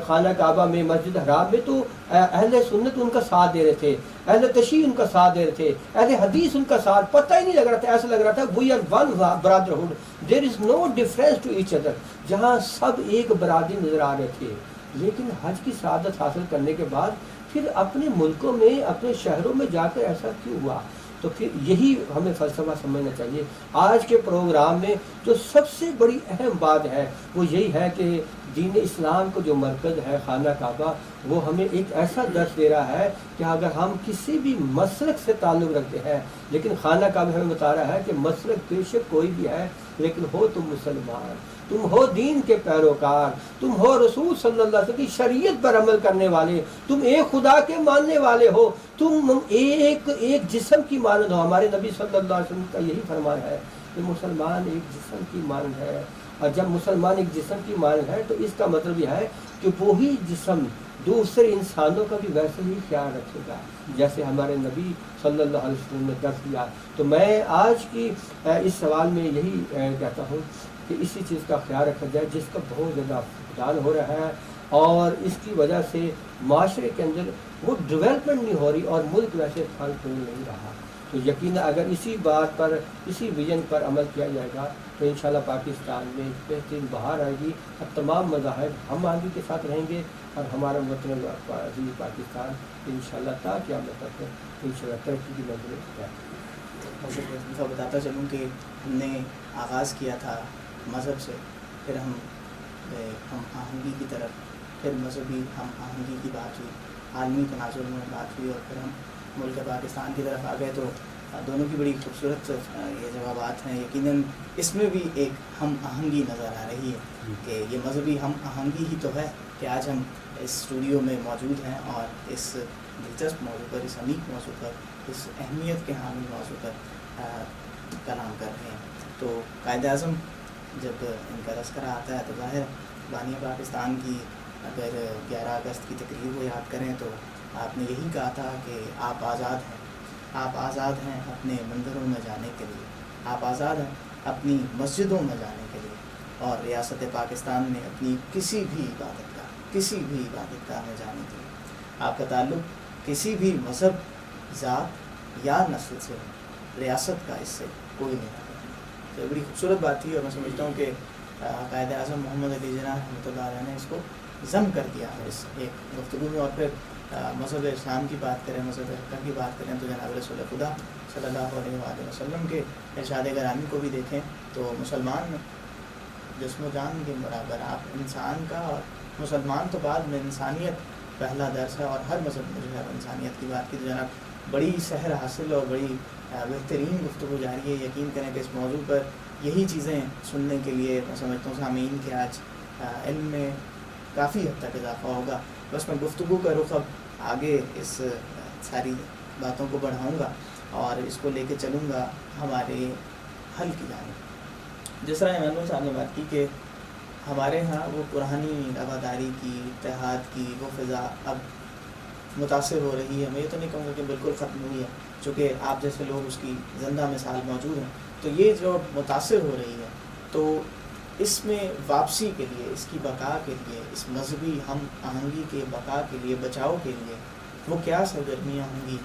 B: خانہ کعبہ میں، مسجد حرام میں، تو اہل سنت ان کا ساتھ دے رہے تھے، اہل تشیع ان کا ساتھ دے رہے تھے، اہل حدیث ان کا ساتھ، پتہ ہی نہیں لگ رہا تھا، ایسا لگ رہا تھا we are one brotherhood, there is no difference to each other, جہاں سب ایک برادری نظر آ رہے تھے۔ لیکن حج کی سعادت حاصل کرنے کے بعد پھر اپنے ملکوں میں، اپنے شہروں میں جا کر ایسا کیوں ہوا؟ تو پھر یہی ہمیں فلسفہ سمجھنا چاہیے۔ آج کے پروگرام میں جو سب سے بڑی اہم بات ہے وہ یہی ہے کہ دین اسلام کو جو مرکز ہے خانہ کعبہ، وہ ہمیں ایک ایسا درس دے رہا ہے کہ اگر ہم کسی بھی مسلک سے تعلق رکھتے ہیں، لیکن خانہ کعبہ ہمیں بتا رہا ہے کہ مسلک بے شک کوئی بھی ہے، لیکن ہو تم مسلمان، تم ہو دین کے پیروکار، تم ہو رسول صلی اللہ علیہ وسلم کی شریعت پر عمل کرنے والے، تم ایک خدا کے ماننے والے ہو، تم ایک جسم کی مانند ہو۔ ہمارے نبی صلی اللہ علیہ وسلم کا یہی فرمان ہے کہ مسلمان ایک جسم کی مانند ہے، اور جب مسلمان ایک جسم کی مانند ہے تو اس کا مطلب یہ ہے کہ وہی جسم دوسرے انسانوں کا بھی ویسے ہی خیال رکھے گا جیسے ہمارے نبی صلی اللہ علیہ وسلم نے درس دیا۔ تو میں آج کی اس سوال میں یہی کہتا ہوں کہ اسی چیز کا خیال رکھا جائے جس کا بہت زیادہ فقدان ہو رہا ہے، اور اس کی وجہ سے معاشرے کے اندر وہ ڈیولپمنٹ نہیں ہو رہی اور ملک ویسے پھل پھول نہیں رہا۔ تو یقیناً اگر اسی بات پر، اسی ویژن پر عمل کیا جائے گا تو انشاءاللہ پاکستان میں ایک بہترین بہار آئے گی، اور تمام مذاہب ہم آگے کے ساتھ رہیں گے، اور ہمارا وطن عزیز پاکستان انشاءاللہ تا قیامت تک انشاءاللہ ترقی کی نظر جائے۔
A: میں بتاتا چلوں کہ ہم نے آغاز کیا تھا مذہب سے، پھر ہم آہنگی کی طرف، پھر مذہبی ہم آہنگی کی بات ہوئی، عالمی تناظر میں بات ہوئی، اور پھر ہم ملک پاکستان کی طرف آ گئے۔ تو دونوں کی بڑی خوبصورت یہ جوابات ہیں۔ یقیناً اس میں بھی ایک ہم آہنگی نظر آ رہی ہے کہ یہ مذہبی ہم آہنگی ہی تو ہے کہ آج ہم اس اسٹوڈیو میں موجود ہیں اور اس دلچسپ موضوع پر، اس عمیق موضوع پر، اس اہمیت کے حامل موضوع پر کلام کر رہے ہیں۔ تو قائد اعظم جب ان کا تذکرہ آتا ہے تو ظاہر بانی پاکستان کی اگر 11 اگست کی تقریب کو یاد کریں تو آپ نے یہی کہا تھا کہ آپ آزاد ہیں، آپ آزاد ہیں اپنے مندروں میں جانے کے لیے، آپ آزاد ہیں اپنی مسجدوں میں جانے کے لیے، اور ریاست پاکستان میں اپنی کسی بھی عبادت گاہ میں جانے کے لیے۔ آپ کا تعلق کسی بھی مذہب، ذات یا نسل سے ریاست کا اس سے کوئی نہیں ہے۔ تو بڑی خوبصورت بات تھی، اور میں سمجھتا ہوں کہ قائد اعظم محمد علی جناح رحمۃ اللہ علیہ نے اس کو ضم کر دیا ہے اس ایک گفتگو میں. اور پھر مذہب اسلام کی بات کریں, مذہب حقہ کی بات کریں تو جناب رسول خدا صلی اللہ علیہ وآلہ وسلم کے ارشاد گرامی کو بھی دیکھیں تو مسلمان جسم و جان کے برابر. آپ انسان کا, اور مسلمان تو بعد میں, انسانیت پہلا درس ہے. اور ہر مذہب میں جو ہے انسانیت کی بات کی تو جناب بڑی سحر حاصل اور بڑی بہترین گفتگو جاری ہے. یقین کریں کہ اس موضوع پر یہی چیزیں سننے کے لیے میں سمجھتا ہوں سامعین کے آج علم میں کافی حد تک اضافہ ہوگا. بس میں گفتگو کا رخ اب آگے اس ساری باتوں کو بڑھاؤں گا اور اس کو لے کے چلوں گا ہمارے حل کی جانب. جس طرح ایمانویل صاحب نے بات کی کہ ہمارے ہاں وہ پرانی رواداری کی, اتحاد کی وہ فضا اب متاثر ہو رہی ہے. میں یہ تو نہیں کہوں گا کہ بالکل ختم ہوئی ہے, چونکہ آپ جیسے لوگ اس کی زندہ مثال موجود ہیں. تو یہ جو متاثر ہو رہی ہے تو اس میں واپسی کے لیے, اس کی بقا کے لیے, اس مذہبی ہم آہنگی کے بقا کے لیے, بچاؤ کے لیے وہ کیا سرگرمیاں ہوں گی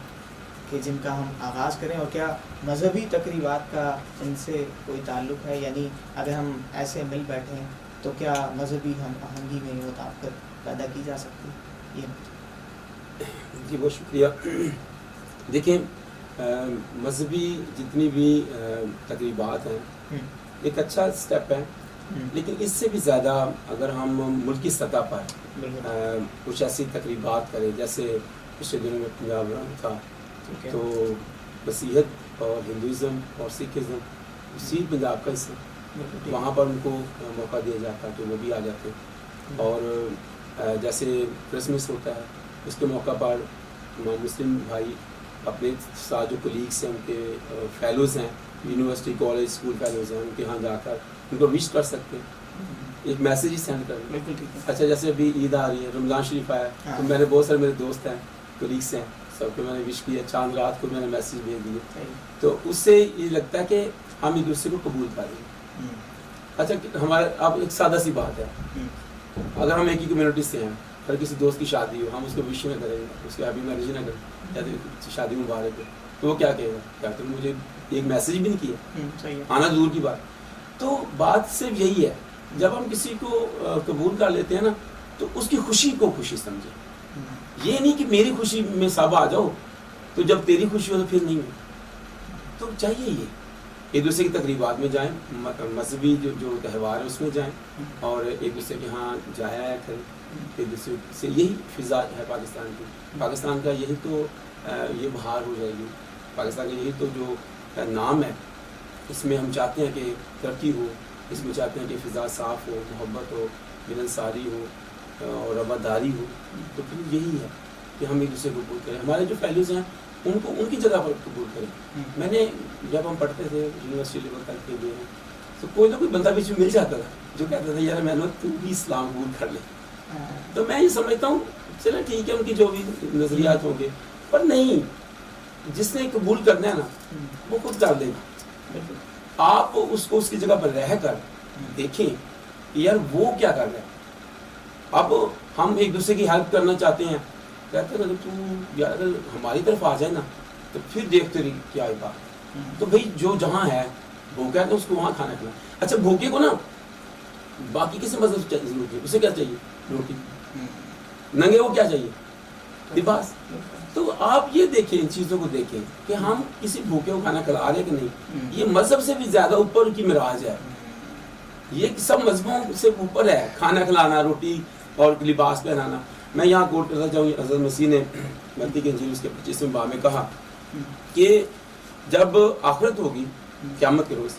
A: کہ جن کا ہم آغاز کریں, اور کیا مذہبی تقریبات کا ان سے کوئی تعلق ہے؟ یعنی اگر ہم ایسے مل بیٹھیں تو کیا مذہبی ہم آہنگی میں وہ طاقت پیدا کی جا سکتی؟ یہ
C: جی بہت شکریہ. دیکھیں مذہبی جتنی بھی تقریبات ہیں ایک اچھا سٹیپ ہے, لیکن اس سے بھی زیادہ اگر ہم ملکی سطح پر کچھ ایسی تقریبات کریں, جیسے پچھلے دنوں میں پنجاب تھا تو مسیحیت اور ہندوازم اور سکھزم اسی پنجاب کا حصہ, وہاں پر ان کو موقع دیا جاتا ہے تو وہ بھی آ جاتے ہیں. اور جیسے کرسمس ہوتا ہے اس کے موقع پر مسلم بھائی اپنے ساتھ جو کولیگس ہیں, ان کے فیلوز ہیں, یونیورسٹی کالج اسکول فیلوز ہیں, ان کے یہاں جا کر ان کو وش کر سکتے ہیں, ایک میسیج ہی سینڈ کر. اچھا جیسے ابھی عید آ رہی ہے, رمضان شریف آیا, تو میں نے بہت سارے میرے دوست ہیں, کولیگس ہیں, سب کو میں نے وش کیا, چاند رات کو میں نے میسیج بھیج دیے. تو اس سے یہ لگتا ہے کہ ہم ایک دوسرے کو قبول کر رہے ہیں. اچھا ہمارے اب ایک سادہ سی بات ہے, اگر ہم ایک ہی کمیونٹی سے ہیں, اگر کسی دوست کی شادی ہو, ہم اس کو وش نہ کریں, اس کے ہیپی میرج نہ کریں, یا شادی مبارک ہے, تو وہ کیا کہے گا, کیا تم مجھے ایک میسیج بھی نہیں کیا, آنا دور کی بات. تو بات صرف یہی ہے, جب ہم کسی کو قبول کر لیتے ہیں نا تو اس کی خوشی کو خوشی سمجھیں. یہ نہیں کہ میری خوشی میں سب آ جاؤ, تو جب تیری خوشی ہو تو پھر نہیں ہو. تو چاہیے یہ ایک دوسرے کی تقریبات میں جائیں, مذہبی جو تہوار ہے اس میں جائیں, اور ایک دوسرے کے ہاں جایا آیا کریں, ایک دوسرے سے. یہی فضا ہے پاکستان کی. پاکستان کا یہی تو یہ بہار ہو جائے گی. پاکستان کا یہی تو جو نام ہے, اس میں ہم چاہتے ہیں کہ ترقی ہو, اس میں چاہتے ہیں کہ فضا صاف ہو, محبت ہو, ملنساری ہو اور رواداری ہو. تو پھر یہی ہے کہ ہم ایک دوسرے کو قبول کریں. ہمارے جو فیلوز ہیں ان کو ان کی جگہ پر قبول کریں. میں نے جب ہم پڑھتے تھے یونیورسٹی لیول تک کے لیے, تو کوئی نہ کوئی بندہ بیچ میں مل جاتا تھا جو کہتا تھا یار محنت تو بھی اسلام قبول کر لے. تو میں یہ سمجھتا ہوں چلے ٹھیک ہے, ان کی جو بھی نظریات ہوں گے, پر نہیں, جس نے قبول کرنا ہے نا وہ خود کر لے گا. آپ اس کو اس کی جگہ پر رہ کر دیکھیں یار وہ کیا کر رہا ہے. اب ہم ایک دوسرے کی ہیلپ کرنا چاہتے ہیں, کہتے ہیں تو یار اگر ہماری طرف آ جائے نا تو پھر دیکھتے رہی کیا ہے بات. تو بھائی جو جہاں ہے بھوکا ہے تو اس کو وہاں کھانا کھلانا. اچھا بھوکے کو نا باقی کسی مذہب ضرورت ہے, اسے کیا چاہیے, روٹی. ننگے کو کیا چاہیے, لباس. تو آپ یہ دیکھیں, ان چیزوں کو دیکھیں کہ ہم کسی بھوکے کو کھانا کھلا رہے کہ نہیں. یہ مذہب سے بھی زیادہ اوپر کی معراج ہے. یہ سب مذہبوں سے اوپر ہے, کھانا کھلانا, روٹی اور لباس پہنانا. میں یہاں کوٹ کرتا چاہوں, حضرت مسیح نے متی کے انجیل اس کے 25ویں باب میں کہا کہ جب آخرت ہوگی قیامت کے روز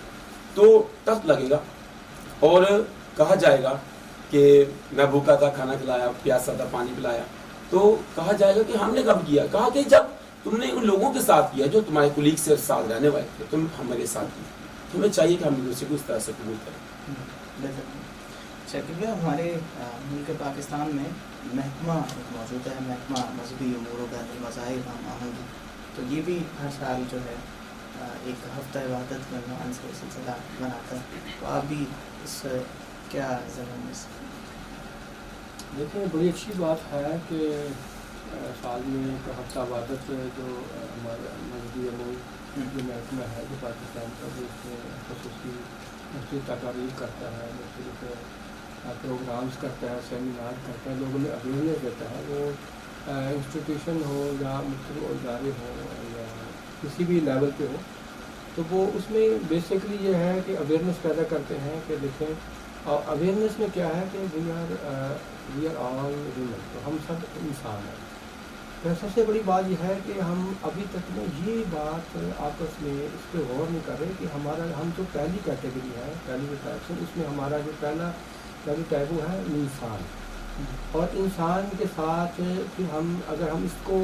C: تو تخت لگے گا اور کہا جائے گا کہ میں بھوکا تھا, کھانا کھلایا, پیاسا تھا, پانی پلایا. تو کہا جائے گا کہ ہم نے کب کیا. کہا کہ جب تم نے ان لوگوں کے ساتھ کیا جو تمہارے کولیگ سے ساتھ رہنے والے تھے, تم ہمارے ساتھ کیا. تمہیں چاہیے کہ ہم ایک دوسرے کو اس طرح سے قبول کریں.
A: کیونکہ ہمارے ملک پاکستان میں محکمہ موجود ہے, محکمہ مذہبی امور و بین المذاہب ہم آہنگی. تو یہ بھی ہر سال جو ہے ایک ہفتہ عبادت کا عنوان سے سلسلہ بناتا ہے. تو آپ بھی اس کیا ضرور میں سے
B: دیکھیں, بڑی اچھی بات ہے کہ سال میں ایک ہفتہ عبادت جو ہمارے مذہبی امور جو محکمہ ہے جو پاکستان کا جو اس میں خصوصی مختلف تقاریر کرتا ہے، مختلف پروگرامز کرتا ہے، سیمینار کرتا ہے، لوگوں میں اویئرنیس دیتا ہے، وہ انسٹیٹیوشن ہو یا مختلف ادارے ہوں یا کسی بھی لیول پہ ہو، تو وہ اس میں بیسکلی یہ ہے کہ اویئرنیس پیدا کرتے ہیں کہ دیکھیں، اور اویئرنیس میں کیا ہے کہ وی آر آل ہیومن، تو ہم سب انسان ہیں۔ پھر سب سے بڑی بات یہ ہے کہ ہم ابھی تک میں یہ بات آپس میں اس پہ غور نہیں کر رہے کہ ہم جو پہلی کیٹیگری ہے، پہلی جو ٹائپ ہے، اس میں ہمارا جو پہلی ٹائپ وہ ہے انسان، اور انسان کے ساتھ پھر اگر ہم اس کو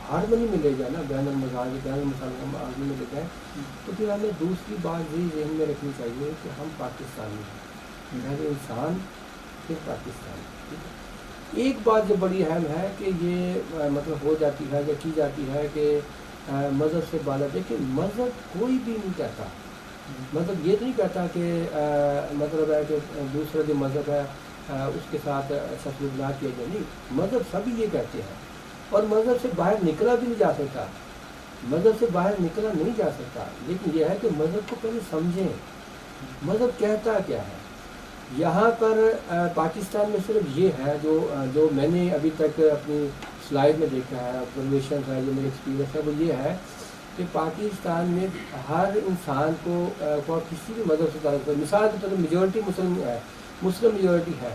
B: ہارمنی میں لے جائیں نا، بین المسلم ہارمنی میں لے جائیں، تو پھر ہمیں دوسری بات یہ ذہن میں رکھنی چاہیے کہ ہم پاکستانی ہیں، پہلے انسان پھر پاکستانی۔ ایک بات جو بڑی اہم ہے کہ یہ مطلب ہو جاتی ہے یا کی جاتی ہے کہ مذہب سے بالا جائے، کہ مذہب کوئی بھی نہیں کہتا، مذہب یہ نہیں کہتا کہ مطلب ہے کہ دوسرا جو مذہب ہے اس کے ساتھ اچھا سلوک نہ کیا جائے، نہیں، مذہب سبھی یہ کہتے ہیں، اور مذہب سے باہر نکلا بھی نہیں جا سکتا، مذہب سے باہر نکلا نہیں جا سکتا، لیکن یہ ہے کہ مذہب کو پہلے سمجھیں، مذہب کہتا کیا ہے۔ یہاں پر پاکستان میں صرف یہ ہے جو میں نے ابھی تک اپنی سلائیڈ میں دیکھا ہے، آبزرویشن ہے، جو میرے ایکسپیرینس ہے، وہ یہ ہے کہ پاکستان میں ہر انسان کو کسی بھی مذہب سے تعلق ہے، مثال کے طور پر میجورٹی مسلم میجورٹی ہے،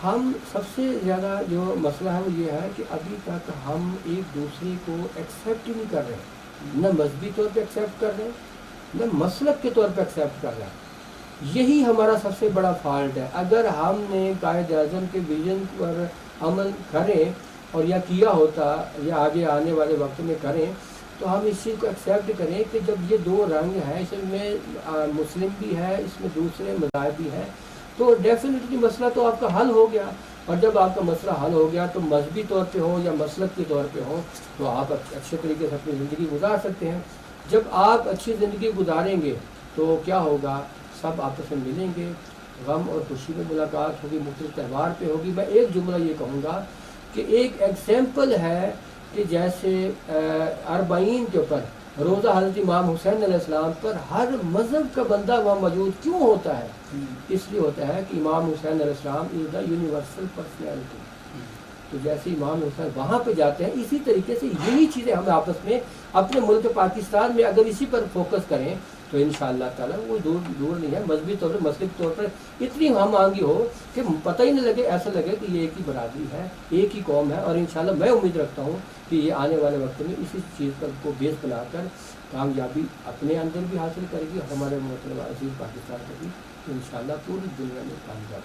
B: ہم سب سے زیادہ جو مسئلہ ہے وہ یہ ہے کہ ابھی تک ہم ایک دوسرے کو ایکسیپٹ ہی نہیں کر رہے، نہ مذہبی طور پہ ایکسیپٹ کر رہے ہیں، نہ مسلک کے طور پہ ایکسیپٹ کر رہے ہیں۔ یہی ہمارا سب سے بڑا فالٹ ہے۔ اگر ہم نے قائد اعظم کے ویژن پر عمل کریں اور یا کیا ہوتا یا آگے آنے والے وقت میں کریں، تو ہم اس چیز کو ایکسیپٹ کریں کہ جب یہ دو رنگ ہیں، اس میں مسلم بھی ہے، اس میں دوسرے مذاہب بھی ہیں، تو ڈیفینیٹلی مسئلہ تو آپ کا حل ہو گیا، اور جب آپ کا مسئلہ حل ہو گیا تو مذہبی طور پہ ہو یا مسلک کے طور پہ ہو تو آپ اچھے طریقے سے اپنی زندگی گزار سکتے ہیں۔ جب آپ اچھی زندگی گزاریں گے تو کیا ہوگا، سب آپس میں ملیں گے، غم اور خوشی میں ملاقات ہوگی، مختلف تہوار پہ ہوگی۔ میں ایک جملہ یہ کہوں گا کہ ایک ایگزامپل ہے کہ جیسے اربعین کے اوپر روزہ حضرت امام حسین علیہ السلام پر ہر مذہب کا بندہ وہاں موجود کیوں ہوتا ہے؟ اس لیے ہوتا ہے کہ امام حسین علیہ السلام از دا یونیورسل پرسنالٹی۔ تو جیسے امام حسین وہاں پہ جاتے ہیں، اسی طریقے سے یہی چیزیں ہمیں آپس میں اپنے ملک پاکستان میں اگر اسی پر فوکس کریں تو انشاءاللہ تعالیٰ وہ دور نہیں ہے، مذہبی طور پر مسلک طور پر اتنی ہم آنگی ہو کہ پتہ ہی نہیں لگے، ایسا لگے کہ یہ ایک ہی برادری ہے، ایک ہی قوم ہے۔ اور انشاءاللہ میں امید رکھتا ہوں کہ یہ آنے والے وقت میں اسی چیز پر کو بیس بنا کر کامیابی اپنے اندر بھی حاصل کرے گی، ہمارے مطلب عزیز پاکستان کو بھی انشاءاللہ پوری دنیا میں کامیاب